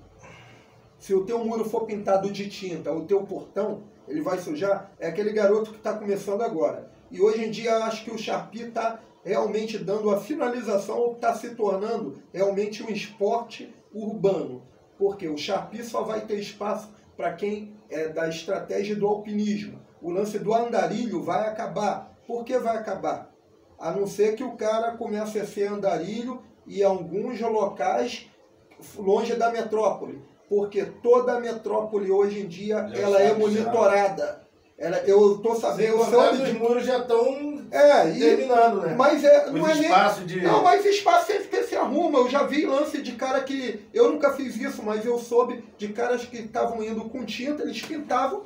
se o teu muro for pintado de tinta, o teu portão, ele vai sujar, é aquele garoto que está começando agora. E hoje em dia acho que o Chapi está realmente dando a finalização, está se tornando realmente um esporte urbano. Porque o Chapi só vai ter espaço para quem é da estratégia do alpinismo. O lance do andarilho vai acabar. Por que vai acabar? A não ser que o cara comece a ser andarilho e alguns locais longe da metrópole. Porque toda a metrópole hoje em dia ela é monitorada. Eu estou sabendo... Os muros já estão terminando, né? Mas mas espaço sempre se arruma. Eu já vi lance de cara que... Eu nunca fiz isso, mas eu soube de caras que estavam indo com tinta, eles pintavam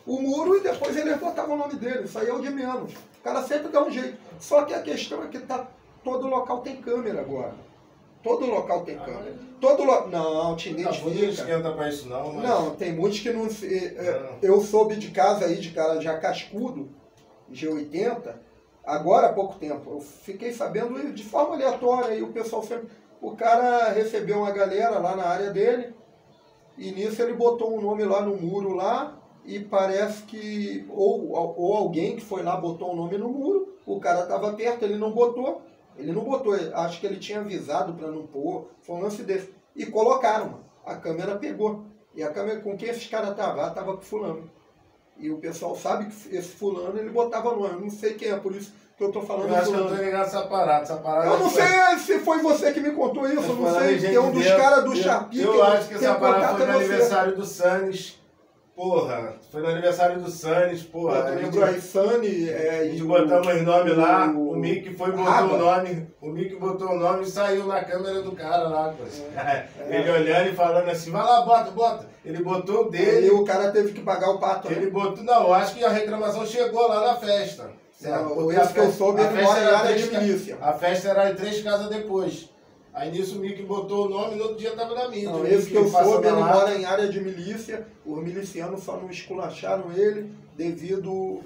o muro e depois eles botavam o nome dele. Isso aí é o de menos. O cara sempre dá um jeito. Só que a questão é que todo local tem câmera agora. Todo local tem câmera. Não, te identifica. Não esquenta pra isso não, mas... Não, tem muitos que não... Eu soube de casa aí, de cara já cascudo, G80, agora há pouco tempo. Eu fiquei sabendo de forma aleatória, e o pessoal sempre... O cara recebeu uma galera lá na área dele, e nisso ele botou um nome lá no muro lá, e parece que... Ou alguém que foi lá botou um nome no muro, o cara estava perto, ele não botou, acho que ele tinha avisado para não pôr, foi um lance desse. E colocaram, mano. A câmera pegou. E a câmera, com quem esses caras estavam? Estava com fulano. E o pessoal sabe que esse fulano, ele botava nome. Eu não sei quem é, por isso que eu tô falando. Eu acho que eu tô ligado essa parada. Eu não sei se foi você que me contou isso, eu não sei. Tem um dos caras do Chapi. Eu acho que essa parada foi no aniversário do Sanis. Porra, foi no aniversário do Sanis, porra. Tu lembrou aí, Sani? A gente botamos os nomes lá, o Mickey foi, botou o nome, o Mickey botou o nome e saiu na câmera do cara lá, pô. Ele olhando e falando assim, vai lá, bota. Ele botou o dele. E o cara teve que pagar o pato. Ele botou, não, acho que a reclamação chegou lá na festa. Certo? Esse que eu soube, ele mora em área de milícia. A festa era em 3 casas depois. Aí nisso o Mickey botou o nome e no outro dia tava na mídia. Não, esse que eu soube, ele mora em área de milícia. Os milicianos só não esculacharam ele devido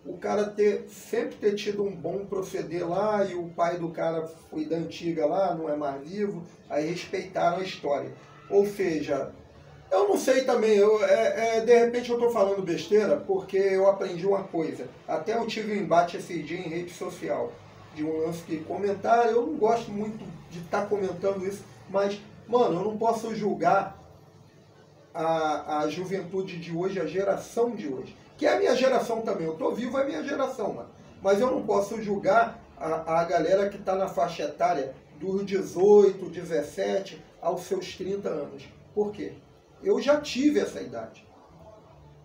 o cara sempre ter tido um bom proceder lá, e o pai do cara foi da antiga lá, não é mais vivo, aí respeitaram a história. Ou seja, eu não sei também, de repente eu estou falando besteira, porque eu aprendi uma coisa. Até eu tive um embate esse dia em rede social, de um lance que comentaram, eu não gosto muito de estar comentando isso, mas, mano, eu não posso julgar a juventude de hoje, a geração de hoje, que é a minha geração também, eu tô vivo, é a minha geração, mano. Mas eu não posso julgar a galera que está na faixa etária dos 18, 17 aos seus 30 anos. Por quê? Eu já tive essa idade.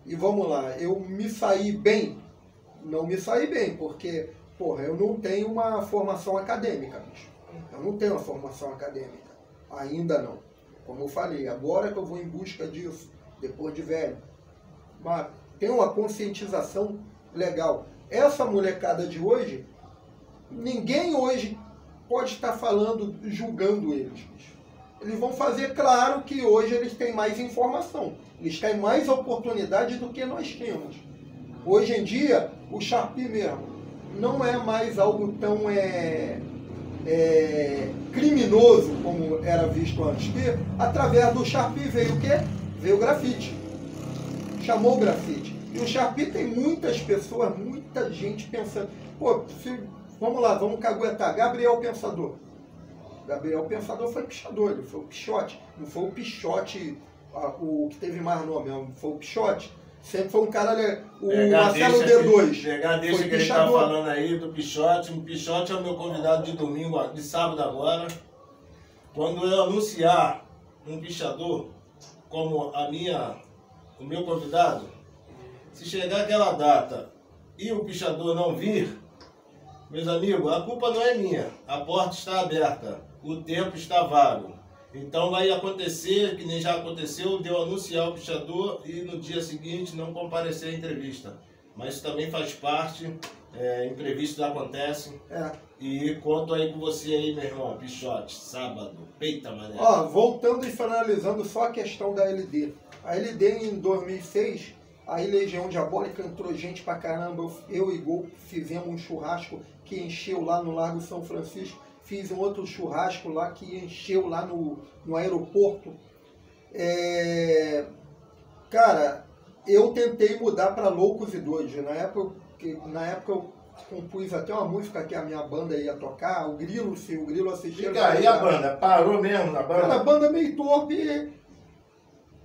E vamos lá, eu me saí bem? Não me saí bem, porque, porra, eu não tenho uma formação acadêmica, bicho. Eu não tenho uma formação acadêmica. Ainda não. Como eu falei, agora que eu vou em busca disso, depois de velho. Mas tem uma conscientização legal. Essa molecada de hoje, ninguém hoje pode estar falando, julgando eles, bicho. Eles vão fazer claro que hoje eles têm mais informação. Eles têm mais oportunidade do que nós temos. Hoje em dia, o Sharpie mesmo não é mais algo tão criminoso como era visto antes. Porque através do Sharpie veio o quê? Veio o grafite. Chamou o grafite. E o Sharpie tem muitas pessoas, muita gente pensando. Pô, vamos lá, vamos caguetar. Gabriel Pensador. Gabriel Pensador foi pichador, ele foi o Pichote. Não foi o Pichote, o que teve mais nome, não foi o Pichote. Sempre foi um cara, o Marcelo D2. Pegar deixa que ele tá falando aí do Pichote. O Pichote é o meu convidado de domingo, de sábado agora. Quando eu anunciar um pichador como o meu convidado, se chegar aquela data e o pichador não vir, meus amigos, a culpa não é minha. A porta está aberta, o tempo está vago. Então vai acontecer, que nem já aconteceu, de eu anunciar o pichador e no dia seguinte não comparecer à entrevista. Mas isso também faz parte, imprevistos acontecem. E conto aí com você aí, meu irmão, Pichote, sábado, peita mané. Ó, voltando e finalizando só a questão da LD. A LD em 2006, aí Legião Diabólica entrou gente pra caramba, eu e Gol fizemos um churrasco que encheu lá no Largo São Francisco. Fiz um outro churrasco lá que encheu lá no aeroporto. Cara, eu tentei mudar para Loucos e Doidos. Na época eu compus até uma música que a minha banda ia tocar, o Grilo, se o Grilo assistiu. E aí a banda? Parou mesmo na banda? Cara, a banda meio torpe.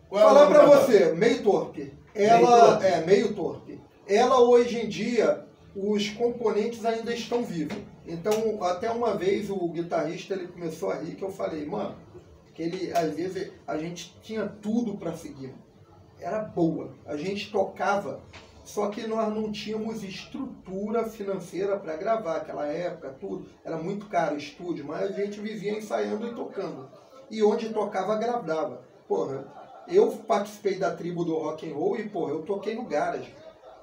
Falar para você, meio torpe. Ela é meio torpe. Ela hoje em dia, os componentes ainda estão vivos. Então, até uma vez o guitarrista ele começou a rir, que eu falei, mano, que ele, às vezes, a gente tinha tudo para seguir. Era boa. A gente tocava, só que nós não tínhamos estrutura financeira para gravar. Aquela época, tudo. Era muito caro o estúdio, mas a gente vivia ensaiando e tocando. E onde tocava, gravava. Porra, eu participei da tribo do rock and roll e, porra, eu toquei no garage.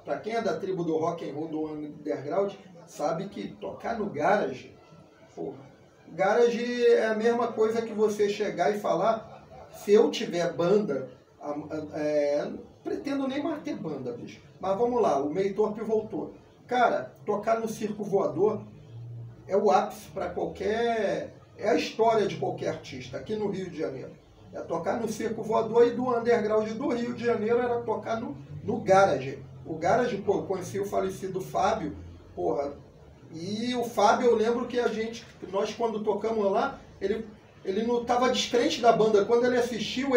Para quem é da tribo do rock and roll, do underground, sabe que tocar no garage, porra, garage é a mesma coisa que você chegar e falar, se eu tiver banda, não pretendo nem mais ter banda, bicho. Mas vamos lá, o Meio Torpe voltou. Cara, tocar no circo voador é o ápice para qualquer... É a história de qualquer artista aqui no Rio de Janeiro. É tocar no circo voador, e do underground do Rio de Janeiro era tocar no garage. O garage, pô, eu conheci o falecido Fábio, porra, e o Fábio, eu lembro que nós quando tocamos lá, ele não estava descrente da banda. Quando ele assistiu,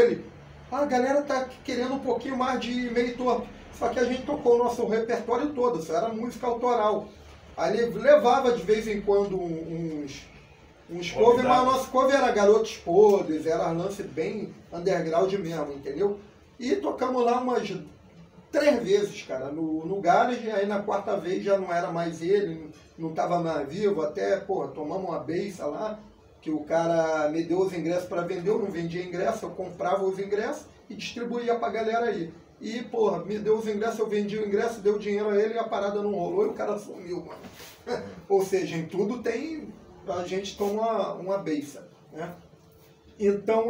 a galera tá querendo um pouquinho mais de Meio Torpe. Só que a gente tocou o nosso repertório todo, isso era música autoral. Aí ele levava de vez em quando uns covers, mas o nosso cover era Garotos Podres, era lance bem underground mesmo, entendeu? E tocamos lá umas 3 vezes, cara, no garage. Aí na 4ª vez já não era mais ele, não estava mais vivo, até, pô, tomamos uma beiça lá, que o cara me deu os ingressos para vender, eu não vendia ingresso, eu comprava os ingressos e distribuía pra galera aí. E, porra, me deu os ingressos, eu vendi o ingresso, deu dinheiro a ele e a parada não rolou e o cara sumiu, mano. Ou seja, em tudo a gente toma uma beiça, né? Então,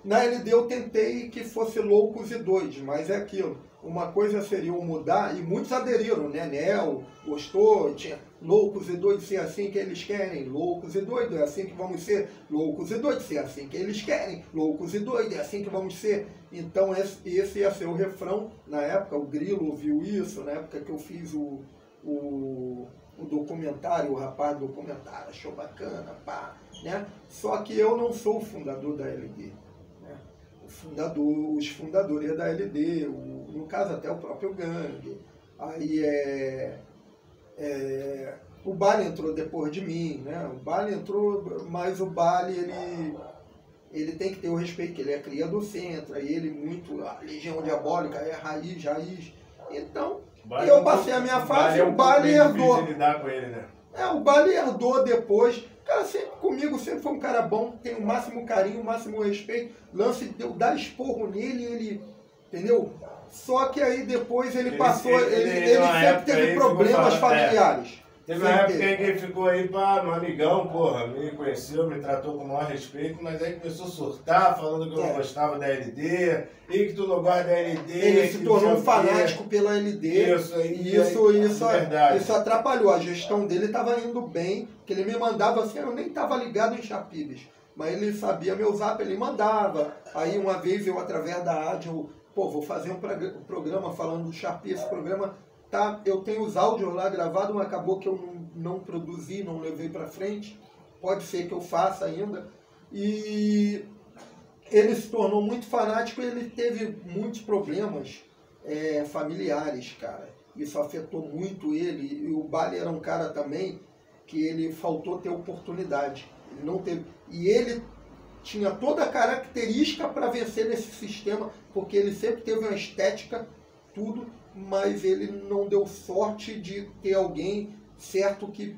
na LD eu tentei que fosse Loucos e Doidos, mas é aquilo. Uma coisa seria o mudar, e muitos aderiram, né? Nel gostou, tinha Loucos e Doidos, ser assim que eles querem, Loucos e Doidos, é assim que vamos ser, Loucos e Doidos, ser assim que eles querem, Loucos e Doidos, é assim que vamos ser. Então esse ia ser o refrão. Na época o Grilo ouviu isso, na época que eu fiz o documentário, o rapaz do documentário achou bacana, pá, né? Só que eu não sou o fundador da LD. O os fundadores da LD, no caso até o próprio Gangue. Aí o Bali entrou depois de mim, né? O Bali entrou, mas o Bali ele tem que ter o respeito, que ele é cria do centro, aí ele muito, a Legião Diabólica é raiz. Então, eu passei a minha fase e o Bali herdou. Lidar com ele, né? O Bali herdou depois. Cara, comigo sempre foi um cara bom, tem o máximo carinho, o máximo respeito. Lance de eu dar esporro nele, ele, entendeu? Só que aí depois ele passou, ele sempre teve problemas familiares. Teve uma época em que ele ficou aí no amigão, porra, me conheceu, me tratou com o maior respeito, mas aí começou a surtar, falando que eu não gostava da LD, e que tu não gosta da LD. Ele se tornou um fanático pela LD. Isso atrapalhou. A gestão dele estava indo bem, que ele me mandava assim, eu nem estava ligado em Chapibes, mas ele sabia meu zap, ele mandava. Aí uma vez eu, através da rádio, vou fazer um programa falando do Sharpie, esse programa... Tá, eu tenho os áudios lá gravados, mas acabou que eu não produzi, não levei para frente. Pode ser que eu faça ainda. E ele se tornou muito fanático e ele teve muitos problemas familiares, cara. Isso afetou muito ele. E o Bali era um cara também que ele faltou ter oportunidade. Ele não teve. E ele tinha toda a característica para vencer nesse sistema, porque ele sempre teve uma estética, tudo, mas ele não deu sorte de ter alguém certo que...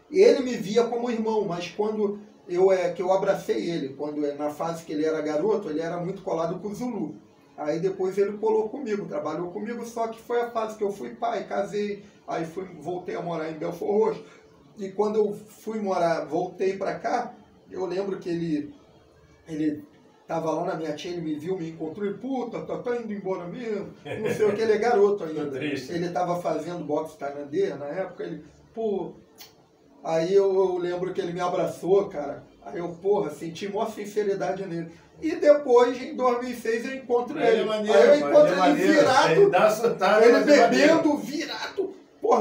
Ele me via como irmão, mas quando que eu abracei ele, quando na fase que ele era garoto, ele era muito colado com o Zulu. Aí depois ele colou comigo, trabalhou comigo, só que foi a fase que eu fui pai, casei, aí voltei a morar em Belfort Roxo. E quando eu voltei para cá, eu lembro que ele tava lá na minha tia, ele me viu, me encontrou e, puta, tá indo embora mesmo, não sei o que, ele é garoto ainda. Ele tava fazendo boxe tailandês na época, aí eu lembro que ele me abraçou, cara, aí eu, senti maior sinceridade nele. E depois, em 2006, eu encontro ele. Aí eu encontro ele virado, ele bebendo, virado,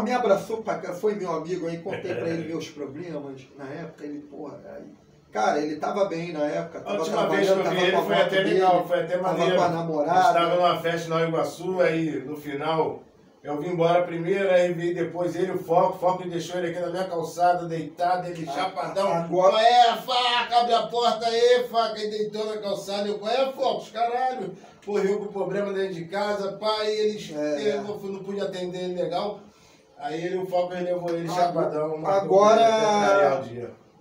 me abraçou, foi meu amigo, aí contei pra ele meus problemas, na época, ele, aí... Cara, ele tava bem na época. A última vez que eu vi ele foi até legal, foi até maneiro. Tava com a namorada. A gente tava numa festa em Nova Iguaçu, aí no final eu vim embora primeiro, aí veio depois ele, o Foco deixou ele aqui na minha calçada, deitado, ele chapadão. Agora... Faca, abre a porta aí, Faca, ele deitou na calçada, eu, Focos, caralho. Eu com problema dentro de casa, pai, eu não pude atender ele legal. Aí o Foco levou ele chapadão.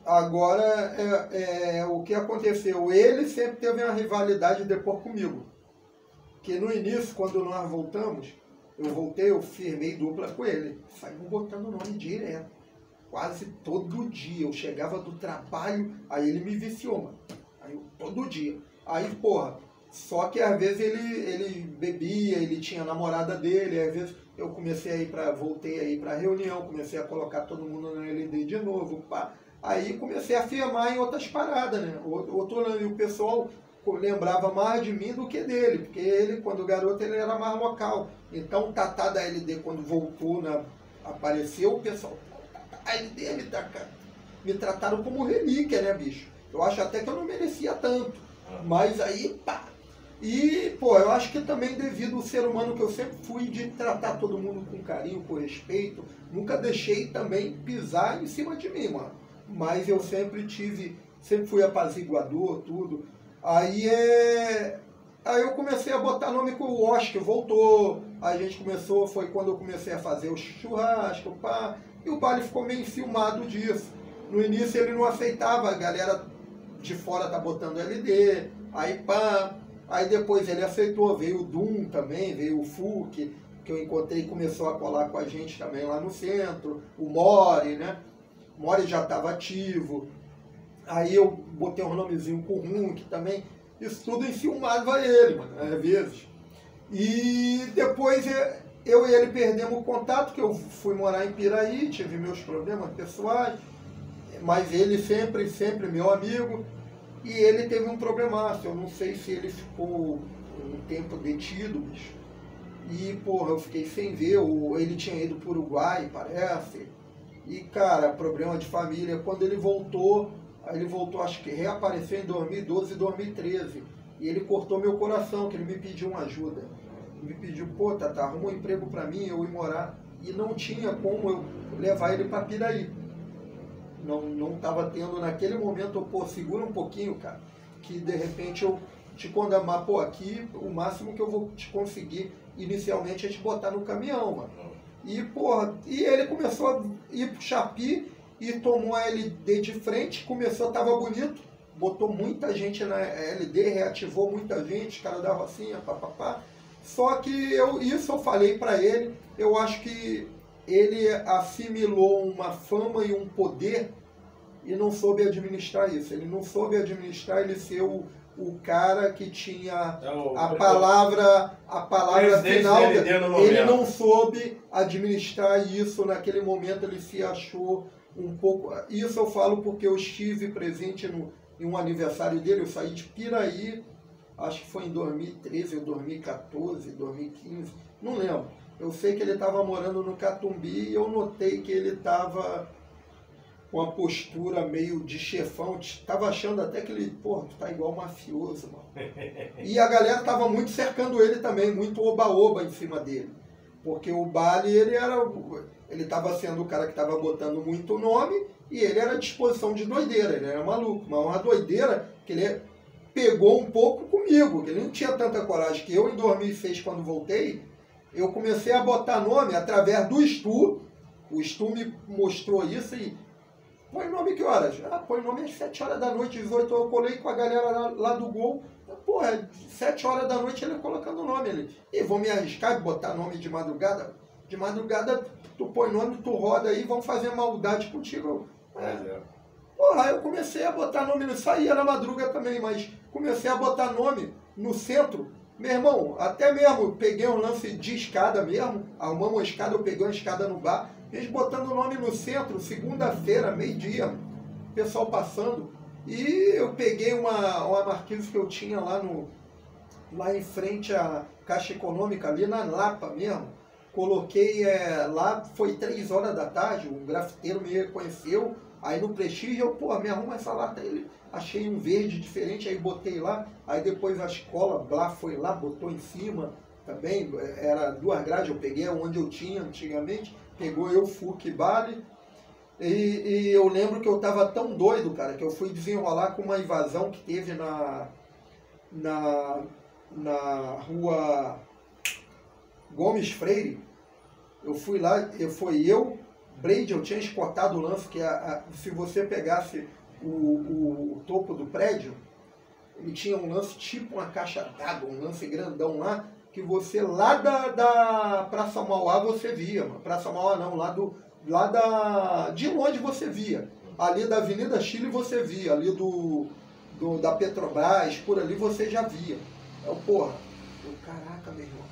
Agora, o que aconteceu? Ele sempre teve uma rivalidade depois comigo. Que no início, quando nós voltamos, eu firmei dupla com ele. Saímos botando o nome direto. Quase todo dia. Eu chegava do trabalho, aí ele me viciou, mano. Todo dia. Aí, só que às vezes ele bebia, ele tinha a namorada dele, às vezes eu voltei a ir pra reunião, comecei a colocar todo mundo na LD de novo, pá. Aí comecei a firmar em outras paradas, né? E o pessoal lembrava mais de mim do que dele, porque ele, quando garoto, ele era mais local. Então o Tatá da LD, quando voltou, apareceu, o pessoal, a LD me trataram como relíquia, né, bicho? Eu acho até que eu não merecia tanto. Mas aí, pá. E, eu acho que também devido ao ser humano que eu sempre fui de tratar todo mundo com carinho, com respeito, nunca deixei também pisar em cima de mim, mano. Mas eu sempre fui apaziguador, tudo. Aí eu comecei a botar nome com o Oscar, voltou. A gente foi quando eu comecei a fazer o churrasco, pá. E o Bali ficou meio enciumado disso. No início ele não aceitava, a galera de fora tá botando LD, aí pá. Aí depois ele aceitou, veio o Doom também, veio o Fuk, que eu encontrei e começou a colar com a gente também lá no centro. O Mori, né? O Mori já estava ativo. Aí eu botei um nomezinho com o Runk também. Isso tudo enciumava ele, mano, às vezes. E depois eu e ele perdemos o contato, que eu fui morar em Piraí, tive meus problemas pessoais. Mas ele sempre meu amigo. E ele teve um problemaço. Eu não sei se ele ficou um tempo detido, bicho. E, eu fiquei sem ver. Ele tinha ido para o Uruguai, parece. E, cara, problema de família. Quando ele voltou, acho que reapareceu em 2012 e 2013. E ele cortou meu coração, que ele me pediu uma ajuda. Me pediu, pô, Tata, arruma um emprego para mim, eu ir morar. E não tinha como eu levar ele para Piraí. Não estava tendo naquele momento, pô, segura um pouquinho, cara, que de repente eu te condamar, pô, aqui o máximo que eu vou te conseguir inicialmente é te botar no caminhão, mano. E, porra, e ele começou a ir pro Chapi e tomou a LD de frente, tava bonito, botou muita gente na LD, reativou muita gente, os caras da Rocinha, papapá. Só que isso eu falei para ele, eu acho que ele assimilou uma fama e um poder e não soube administrar isso. Ele não soube administrar, ele ser o cara que tinha a palavra final. Ele não soube administrar isso naquele momento, ele se achou um pouco... Isso eu falo porque eu estive presente em um aniversário dele, eu saí de Piraí, acho que foi em 2013, ou 2014, 2015, não lembro. Eu sei que ele estava morando no Catumbi e eu notei que ele estava com uma postura meio de chefão. Estava achando até que ele, pô, tu tá igual mafioso, mano. E a galera estava muito cercando ele também, muito oba-oba em cima dele. Porque o Bali, ele estava sendo o cara que estava botando muito nome e ele era à disposição de doideira, ele era maluco. Mas uma doideira que ele pegou um pouco comigo, que ele não tinha tanta coragem. Que eu, em 2006, quando voltei, eu comecei a botar nome através do Stu. O Stu me mostrou isso e... Põe nome que horas? Põe nome às 7 horas da noite, 18 eu colei com a galera lá do Gol. Porra, 7 horas da noite ele colocando nome ali. E vou me arriscar e botar nome de madrugada? De madrugada tu põe nome, tu roda aí, vão fazer maldade contigo. Porra, eu comecei a botar nome, não saía na madruga também, mas comecei a botar nome no centro. Meu irmão, até mesmo peguei um lance de escada mesmo, arrumamos uma escada, eu peguei uma escada no bar, eles botando o nome no centro, segunda-feira, meio-dia, pessoal passando. E eu peguei uma marquise que eu tinha lá em frente à Caixa Econômica, ali na Lapa mesmo. Coloquei lá, foi 3 horas da tarde, um grafiteiro me reconheceu. Aí no Prestígio eu, pô, me arruma essa lata. Ele, achei um verde diferente, aí botei lá. Aí depois a escola, Blá foi lá, botou em cima também. Era 2 grades, eu peguei onde eu tinha antigamente. Pegou eu, FUC, Bali. E eu lembro que eu tava tão doido, cara, que eu fui desenrolar com uma invasão que teve na rua Gomes Freire. Eu fui lá, foi eu, Brady, eu tinha escotado o lance, que se você pegasse o topo do prédio, ele tinha um lance tipo uma caixa d'água, um lance grandão lá, que você lá da Praça Mauá você via, mano. Praça Mauá não, de longe você via. Ali da Avenida Chile você via, ali da Petrobras, por ali você já via. Caraca, meu irmão.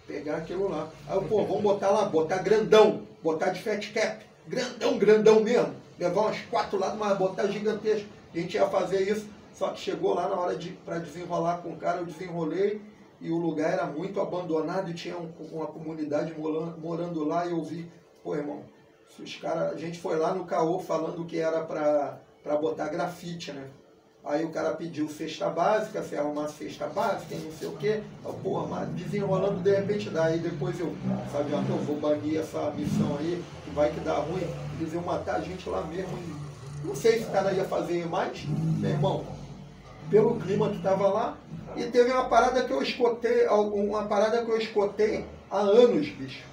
Pegar aquilo lá. Aí vamos botar lá, botar grandão, botar de fat cap, grandão mesmo. Levar umas 4 lados, mas botar gigantesco. A gente ia fazer isso, só que chegou lá na hora para desenrolar com o cara, eu desenrolei e o lugar era muito abandonado e tinha uma comunidade morando lá e eu vi, pô, irmão, os caras, a gente foi lá no caô falando que era para botar grafite, né? Aí o cara pediu cesta básica, se arrumar cesta básica, não sei o quê. Porra, mas desenrolando de repente dá. Aí depois eu vou banir essa missão aí, que vai que dá ruim. Eles iam matar a gente lá mesmo. Não sei se o cara ia fazer mais, meu irmão, pelo clima que tava lá. E teve uma parada que eu escotei, há anos, bicho.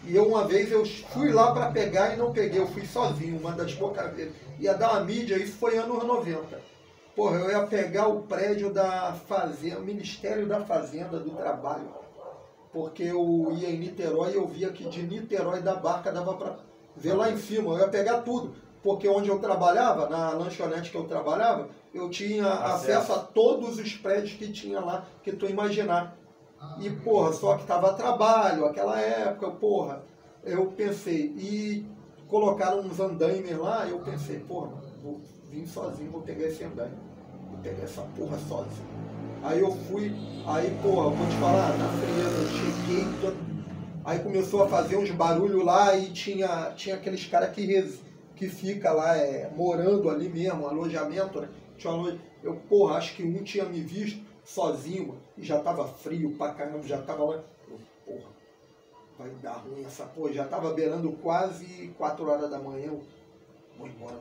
E uma vez eu fui lá para pegar e não peguei, eu fui sozinho, uma das poucas vezes. Ia dar uma mídia, isso foi anos 90. Porra, eu ia pegar o prédio da Fazenda, o Ministério da Fazenda, do Trabalho. Porque eu ia em Niterói e eu via que de Niterói da Barca dava para ver lá em cima. Eu ia pegar tudo. Porque onde eu trabalhava, na lanchonete que eu trabalhava, eu tinha acesso a todos os prédios que tinha lá, que tu imaginar. E, porra, só que tava a trabalho, aquela época, porra. Eu pensei, e colocaram uns andaimes lá, eu pensei, porra, vou vim sozinho, vou pegar esse andaime, vou pegar essa porra sozinho. Aí eu fui, porra, vou te falar, na frieza, eu cheguei, aí começou a fazer uns barulhos lá e tinha aqueles caras que fica lá morando ali mesmo, alojamento, né? tinha uma noite, eu, porra, acho que um tinha me visto sozinho, mano, e já tava frio pra caramba, já tava lá, eu, porra, vai dar ruim essa porra, já tava beirando quase 4 horas da manhã, eu, vou embora.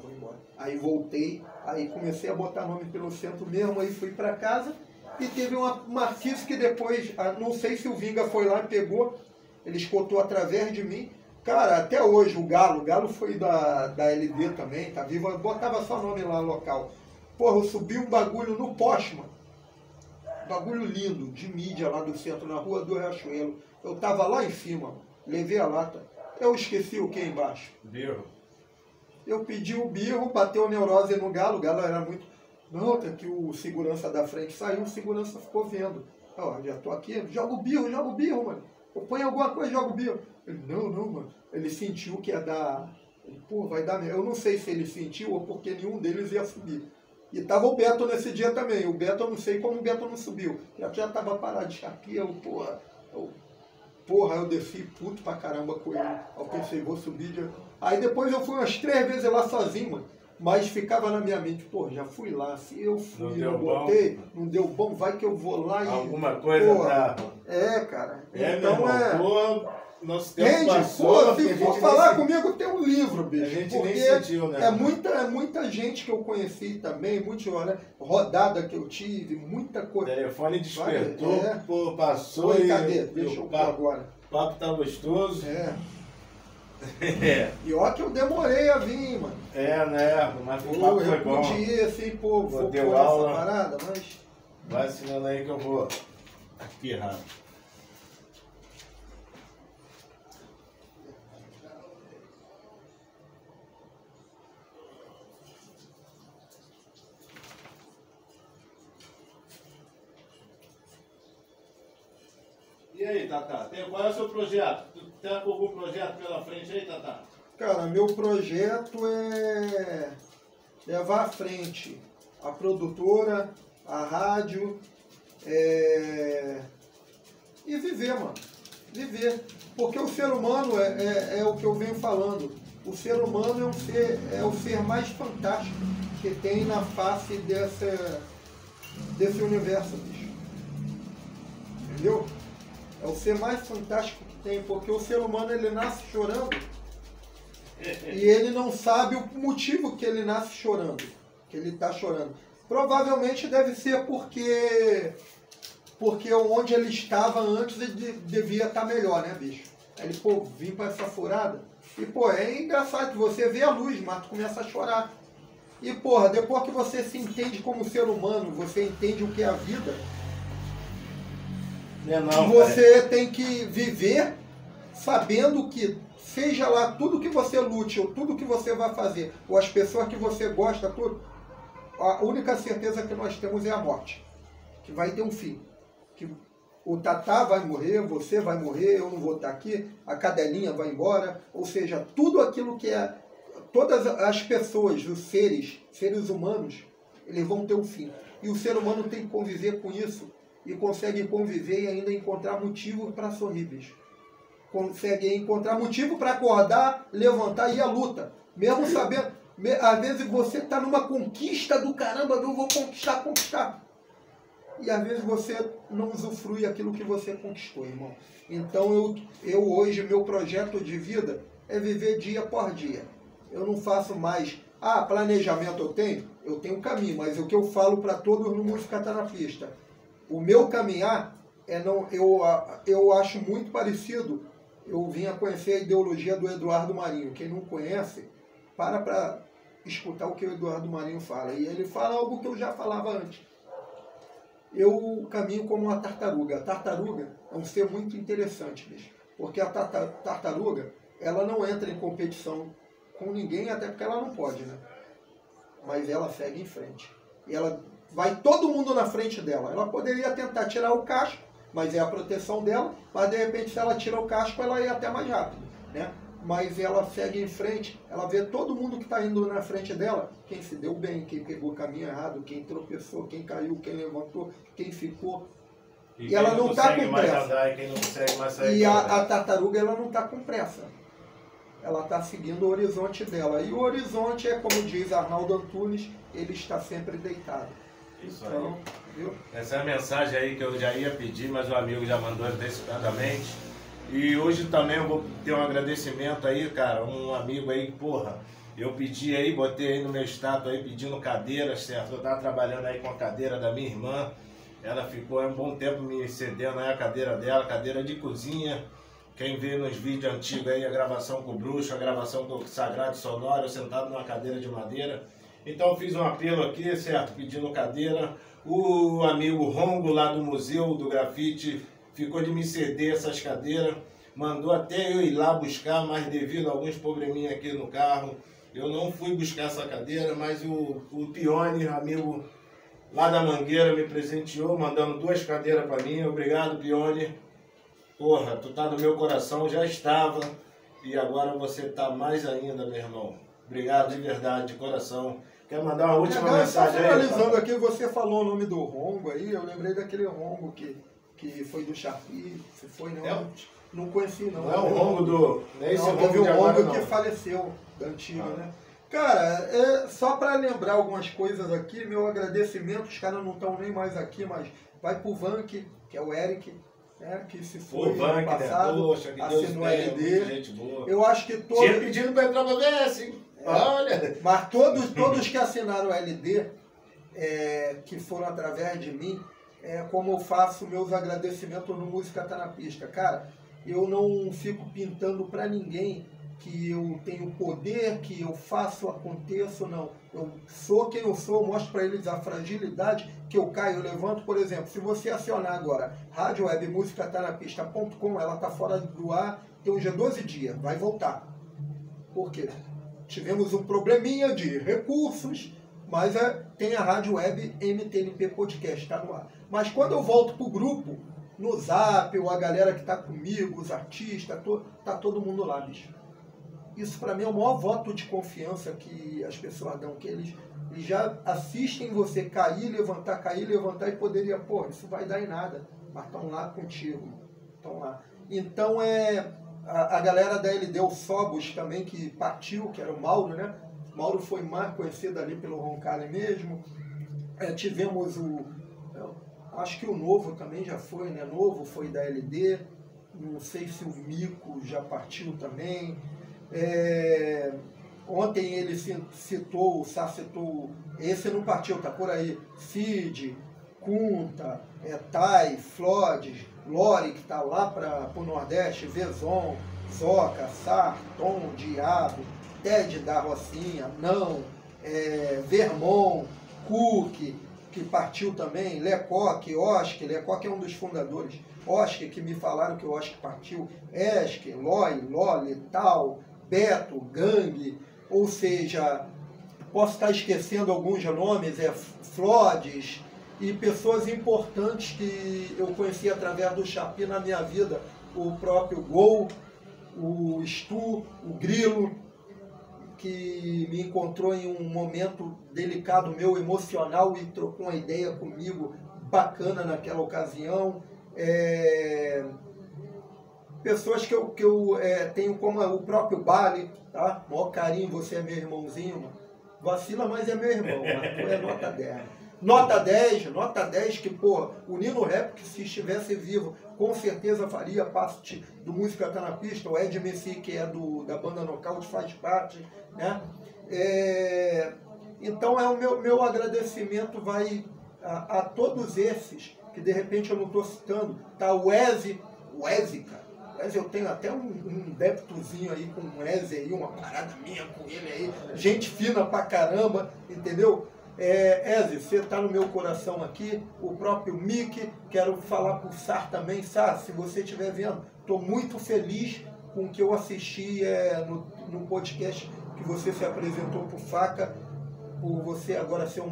Aí voltei, aí comecei a botar nome pelo centro mesmo, aí fui pra casa, e teve uma Marquise que depois, não sei se o Vinga foi lá e pegou, ele escutou através de mim. Cara, até hoje o Galo foi da LD também, tá vivo, eu botava só nome lá local. Porra, eu subi um bagulho no poste, mano. Bagulho lindo, de mídia lá do centro, na rua do Riachuelo. Eu tava lá em cima, levei a lata. Eu esqueci o que embaixo. Birro. Eu pedi o birro, bateu neurose no Galo, o Galo era muito... Não, até que o segurança da frente saiu, o segurança ficou vendo. Ó, já tô aqui, joga o birro, mano. Eu ponho alguma coisa e jogo o birro. Ele, não, mano. Ele sentiu que ia dar... Ele, pô, vai dar... Eu não sei se ele sentiu ou porque nenhum deles ia subir. E tava o Beto nesse dia também. O Beto, eu não sei como o Beto não subiu. Já tava parado de chapéu, porra. Eu desci puto pra caramba com ele. Eu pensei, vou subir. Aí depois eu fui umas 3 vezes lá sozinho, mano. Mas ficava na minha mente, pô, já fui lá. Se eu fui, não botei, não deu bom, vai que eu vou lá e... Alguma coisa tá... cara. É, então nosso tempo passou, se for falar comigo, tem um livro, bicho. A gente porque nem sentiu, né? É muita gente que eu conheci também, rodada que eu tive, muita coisa. O telefone despertou, pô, passou. Oi, cadê? Deixa eu pôr agora. O papo tá gostoso. E ó que eu demorei a vir, mano. Né? Mas o papo foi bom. Eu podia, assim, pô, vou pôr aula, essa parada, mas... Vai assinando aí que eu vou aqui rápido. E aí, Tata? Qual é o seu projeto? Tu tem algum projeto pela frente aí, Tata? Cara, meu projeto é levar à frente a produtora, a rádio, e viver, mano. Viver. Porque o ser humano é o que eu venho falando. O ser humano é o ser mais fantástico que tem na face desse universo, bicho. Entendeu? É o ser mais fantástico que tem, porque o ser humano ele nasce chorando e ele não sabe o motivo que ele nasce chorando, que ele está chorando. Provavelmente deve ser porque onde ele estava antes ele devia estar melhor, né, bicho? Aí ele, pô, vim para essa furada. E, pô, é engraçado que você vê a luz, mas tu começa a chorar. E, porra, depois que você se entende como ser humano, você entende o que é a vida, você tem que viver sabendo que, seja lá tudo que você lute, ou tudo que você vai fazer, ou as pessoas que você gosta, tudo, a única certeza que nós temos é a morte, que vai ter um fim. Que o Tatá vai morrer, você vai morrer, eu não vou estar aqui, a cadelinha vai embora, ou seja, tudo aquilo que é, todas as pessoas, os seres humanos, eles vão ter um fim. E o ser humano tem que conviver com isso, e consegue conviver e ainda encontrar motivo para sorrir, bicho. Consegue encontrar motivo para acordar, levantar e ir à luta. Mesmo sabendo, às vezes você está numa conquista do caramba, eu vou conquistar. E às vezes você não usufrui aquilo que você conquistou, irmão. Então eu hoje, meu projeto de vida é viver dia por dia. Eu não faço mais, planejamento eu tenho um caminho, mas o que eu falo para todos no Música Terapista, o meu caminhar eu acho muito parecido. Eu vim a conhecer a ideologia do Eduardo Marinho. Quem não conhece, para escutar o que o Eduardo Marinho fala. E ele fala algo que eu já falava antes. Eu caminho como uma tartaruga. A tartaruga é um ser muito interessante, bicho. Porque a tartaruga, ela não entra em competição com ninguém, até porque ela não pode, né? Mas ela segue em frente. E ela vai todo mundo na frente dela. Ela poderia tentar tirar o casco, mas é a proteção dela, mas de repente se ela tira o casco, ela ia até mais rápido, né? Mas ela segue em frente, ela vê todo mundo que está indo na frente dela, quem se deu bem, quem pegou o caminho errado, quem tropeçou, quem caiu, quem levantou, quem ficou. E ela não está com pressa. Andar, e quem não consegue mais sair e a tartaruga, ela não está com pressa. ela está seguindo o horizonte dela. E o horizonte é, como diz Arnaldo Antunes, ele está sempre deitado. Isso então, aí. Viu? Essa é a mensagem aí que eu já ia pedir, mas o amigo já mandou antecipadamente. E hoje também eu vou ter um agradecimento aí, cara, um amigo aí, porra, eu pedi aí, botei aí no meu status aí pedindo cadeira, certo? Eu tava trabalhando aí com a cadeira da minha irmã, ela ficou há um bom tempo me cedendo aí a cadeira dela, cadeira de cozinha. Quem vê nos vídeos antigos aí a gravação com o Bruxo, a gravação com o Sagrado Sonoro, eu sentado numa cadeira de madeira. Então eu fiz um apelo aqui, certo? Pedindo cadeira. O amigo Rongo lá do Museu do Grafite ficou de me ceder essas cadeiras. Mandou até eu ir lá buscar, mas devido a alguns probleminhas aqui no carro, eu não fui buscar essa cadeira, mas o Pione, amigo lá da Mangueira, me presenteou, mandando 2 cadeiras para mim. Obrigado, Pione. Porra, tu tá no meu coração, já estava, e agora você tá mais ainda, meu irmão. Obrigado de verdade, de coração. Quer mandar uma última mensagem aí? Finalizando aqui, você falou o nome do Rongo aí, eu lembrei daquele Rongo que foi do Sharpie, você foi, não? Não conheci, não. Não é o Rongo do... Não, esse Rongo de agora, não. Que faleceu, da antiga, né? Cara, só para lembrar algumas coisas aqui, meu agradecimento, os caras não estão nem mais aqui, mas vai pro Vank, que é o Eric, que se foi no passado, assinou LD. Gente boa. Eu acho que todos... Tinha pedido para entrar no ABS, hein? Olha! Mas todos que assinaram o LD, que foram através de mim, como eu faço meus agradecimentos no Música Tá Na Pista. Cara, eu não fico pintando para ninguém que eu tenho poder, que eu faço, aconteço, não. Eu sou quem eu sou, mostro para eles a fragilidade que eu caio, eu levanto. Por exemplo, se você acionar agora rádio web musicatánapista.com, ela está fora do ar, tem uns 12 dias, vai voltar. Por quê? Tivemos um probleminha de recursos, mas tem a rádio web MTNP Podcast, está no ar. Mas quando eu volto para o grupo, no Zap, ou a galera que está comigo, os artistas, tá todo mundo lá, bicho. Isso para mim é o maior voto de confiança que as pessoas dão, que eles já assistem você cair, levantar e poderia, pô, isso vai dar em nada, mas estão lá contigo, estão lá. Então a galera da LD, o Sobos também, que partiu, que era o Mauro, né? O Mauro foi mais conhecido ali pelo Roncalli mesmo. Tivemos acho que o Novo também já foi, né? Novo foi da LD, não sei se o Mico já partiu também. Ontem ele citou, o Sá citou, esse não partiu, tá por aí, Cid, Kunta, Tai, Flodes, Lore, que tá lá para o Nordeste, Vezon, Zoca, Sar, Tom, Diabo, Ted da Rocinha, Não, Vermont, Cook, que partiu também, Lecoque, Oski, Lecoque é um dos fundadores, Oski, que me falaram que o Oski partiu, Eske, Loi, Loli, Tal, Beto, Gangue, ou seja, posso estar esquecendo alguns nomes, Flodes, e pessoas importantes que eu conheci através do Sharpie na minha vida, o próprio Gol, o Stu, o Grilo, que me encontrou em um momento delicado meu, emocional, e trocou uma ideia comigo bacana naquela ocasião. Pessoas que eu tenho como o próprio Bali, tá? Maior carinho, você é meu irmãozinho, mano. Vacila, mas é meu irmão, mas tu é nota 10. Nota 10 que, pô, o Nino Rap, que se estivesse vivo, com certeza faria parte do Música Tá Na Pista, o Ed Messi, que é da banda Nocaute, faz parte, né? Então o meu agradecimento vai a todos esses, que de repente eu não estou citando, tá? O Eze, cara. Eu tenho até um débitozinho aí com o Eze aí, uma parada minha com ele aí, gente fina pra caramba, entendeu? Eze, você está no meu coração aqui, o próprio Mickey, quero falar pro Sar também. Sar, se você estiver vendo, estou muito feliz com o que eu assisti no podcast que você se apresentou pro Faca, por você agora ser um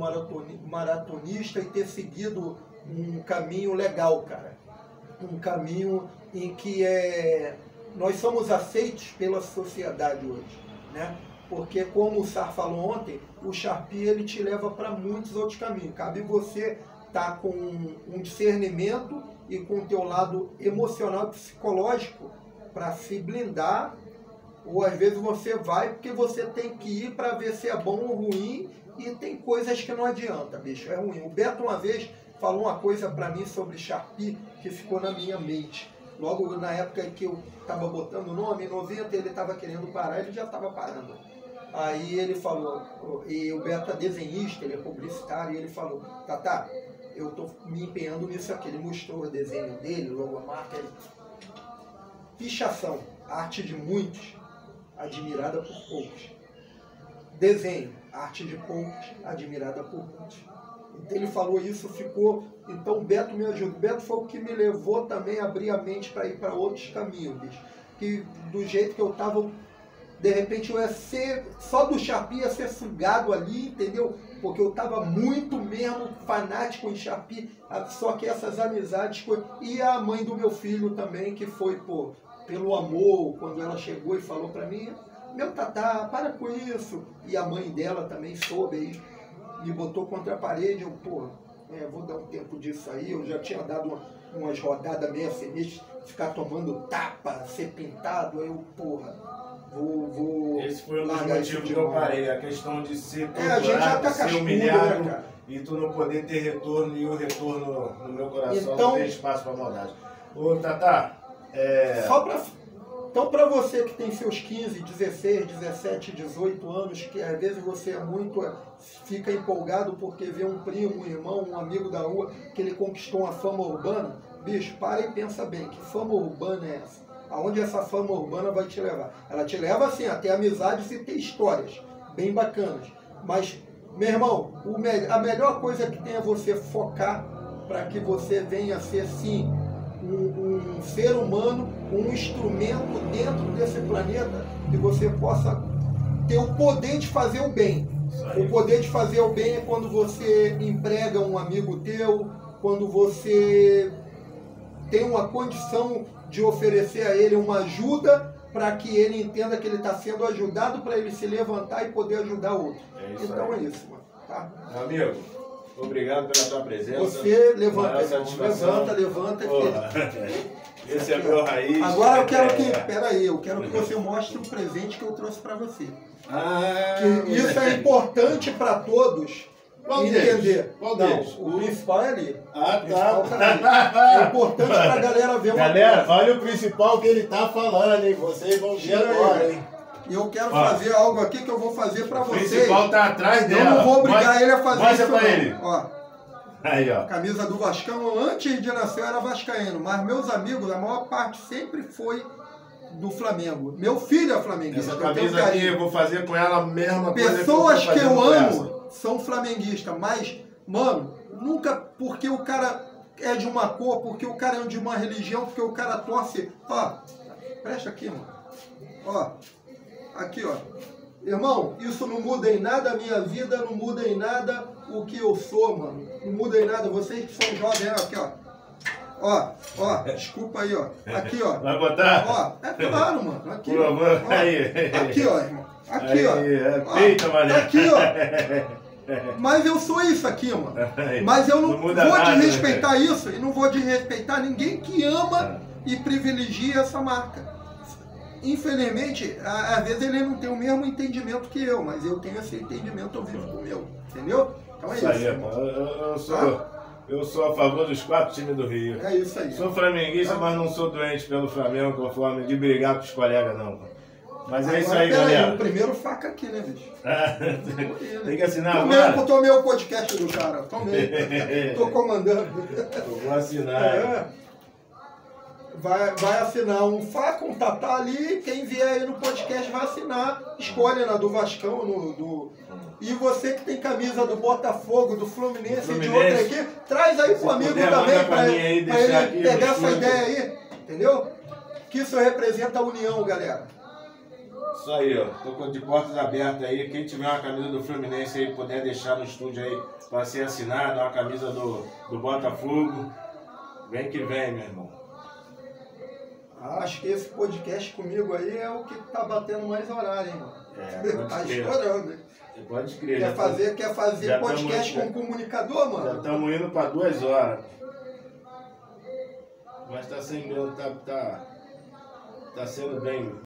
maratonista e ter seguido um caminho legal, cara. Um caminho em que nós somos aceitos pela sociedade hoje, né? Porque, como o Sar falou ontem, o Sharpie ele te leva para muitos outros caminhos. Cabe você estar com um discernimento e com o teu lado emocional e psicológico para se blindar Ou às vezes você vai porque você tem que ir para ver se é bom ou ruim, e tem coisas que não adianta, bicho, é ruim. O Beto uma vez falou uma coisa para mim sobre Sharpie que ficou na minha mente. Logo na época que eu estava botando o nome, em 90 ele estava querendo parar, ele já estava parando. Aí ele falou, e o Beto é desenhista, ele é publicitário, e ele falou, Tatá, eu estou me empenhando nisso aqui. Ele mostrou o desenho dele, logomarca, pichação, arte de muitos, admirada por poucos. Desenho, arte de poucos, admirada por muitos. Então ele falou isso, ficou... Então o Beto me ajudou. O Beto foi o que me levou também a abrir a mente para ir para outros caminhos, bicho. Que do jeito que eu estava, de repente eu ia ser... Só do Sharpie ia ser sugado ali, entendeu? Porque eu estava muito mesmo fanático em Sharpie. Só que essas amizades... E a mãe do meu filho também, que foi, pô, pelo amor, quando ela chegou e falou para mim... Meu Tatá, para com isso. E a mãe dela também soube aí, me botou contra a parede. Eu, pô, vou dar um tempo disso aí. Eu já tinha dado umas rodadas meio sinistras, ficar tomando tapa, ser pintado. Aí eu, porra, vou esse foi um dos motivos que eu parei, a questão de ser a gente já tá ser humilhado, né, e tu não poder ter retorno, e o retorno no meu coração então, não tem espaço para maldade. Ô, Tatá, só pra... Então, para você que tem seus 15, 16, 17, 18 anos, que às vezes você fica empolgado porque vê um primo, um irmão, um amigo da rua, que ele conquistou uma fama urbana, bicho, para e pensa bem, que fama urbana é essa? Aonde essa fama urbana vai te levar? Ela te leva, assim, a ter amizades e ter histórias bem bacanas. Mas, meu irmão, a melhor coisa que tem é você focar para que você venha a ser, sim, um ser humano, um instrumento dentro desse planeta, que você possa ter o poder de fazer o bem. O poder de fazer o bem é quando você emprega um amigo teu, quando você tem uma condição de oferecer a ele uma ajuda para que ele entenda que ele está sendo ajudado, para ele se levantar e poder ajudar outro. Então é isso, mano. Tá? Meu amigo, obrigado pela tua presença. Você levanta, levanta. Esse é meu raiz. Agora eu quero que... Peraí, eu quero que você mostre o presente que eu trouxe para você. Que isso é importante para todos entender. Qual deles? O principal é ali. Tá. É importante para a galera ver uma Galera, olha o principal que ele tá falando, hein? Vocês vão ver agora, hein? E eu quero fazer algo aqui que eu vou fazer pra vocês. O principal tá atrás dela. Eu não vou obrigar ele a fazer mostra isso. Mostra pra ele. Ó. Aí, ó. Camisa do Vascão. Antes de nascer eu era vascaíno, mas meus amigos, a maior parte sempre foi do Flamengo. Meu filho é flamenguista. Essa camisa aqui eu vou fazer com ela a mesma coisa. Pessoas que eu amo são flamenguistas, mas, mano, nunca porque o cara é de uma cor, porque o cara é de uma religião, porque o cara torce. Ó, presta aqui, mano. Ó. Aqui, ó. Irmão, isso não muda em nada a minha vida, não muda em nada o que eu sou, mano. Não muda em nada. Vocês que são jovens, aqui, ó. Ó, desculpa aí, ó. Aqui, ó. Vai botar? Ó, é claro, mano. Aqui, por favor, ó. Aí. Aqui, ó, irmão. Aqui, aí, ó. Peita, mané. Aqui, ó. Mas eu sou isso aqui, mano. Mas eu não vou desrespeitar isso e não vou desrespeitar ninguém que ama e privilegia essa marca. Infelizmente, às vezes ele não tem o mesmo entendimento que eu, mas eu tenho esse entendimento, eu vivo com o meu, entendeu? Então é isso. Aí, eu sou a favor dos 4 times do Rio. É isso aí. Sou flamenguista, mas não sou doente pelo Flamengo, conforme de brigar com os colegas, não. Mas é isso aí, galera. O primeiro faca aqui, né, bicho? Tem que assinar agora? Tomei o podcast do cara, tomei. Tô comandando. Eu vou assinar. Vai assinar um faca, um Tatá ali, quem vier aí no podcast vai assinar, escolhe na do Vascão, e você que tem camisa do Botafogo, do Fluminense e de outra aqui, traz aí pro amigo também, pra ele pegar essa ideia aí, entendeu? Que isso representa a união, galera. Isso aí, ó, tô de portas abertas aí, quem tiver uma camisa do Fluminense aí, puder deixar no estúdio aí, pra ser assinada, uma camisa do Botafogo, vem que vem, meu irmão. Acho que esse podcast comigo aí é o que tá batendo mais horário, hein, mano? Tá estourando, hein? Pode crer. Quer fazer podcast com comunicador, mano? Já estamos indo para 2 horas. Mas tá sendo bem.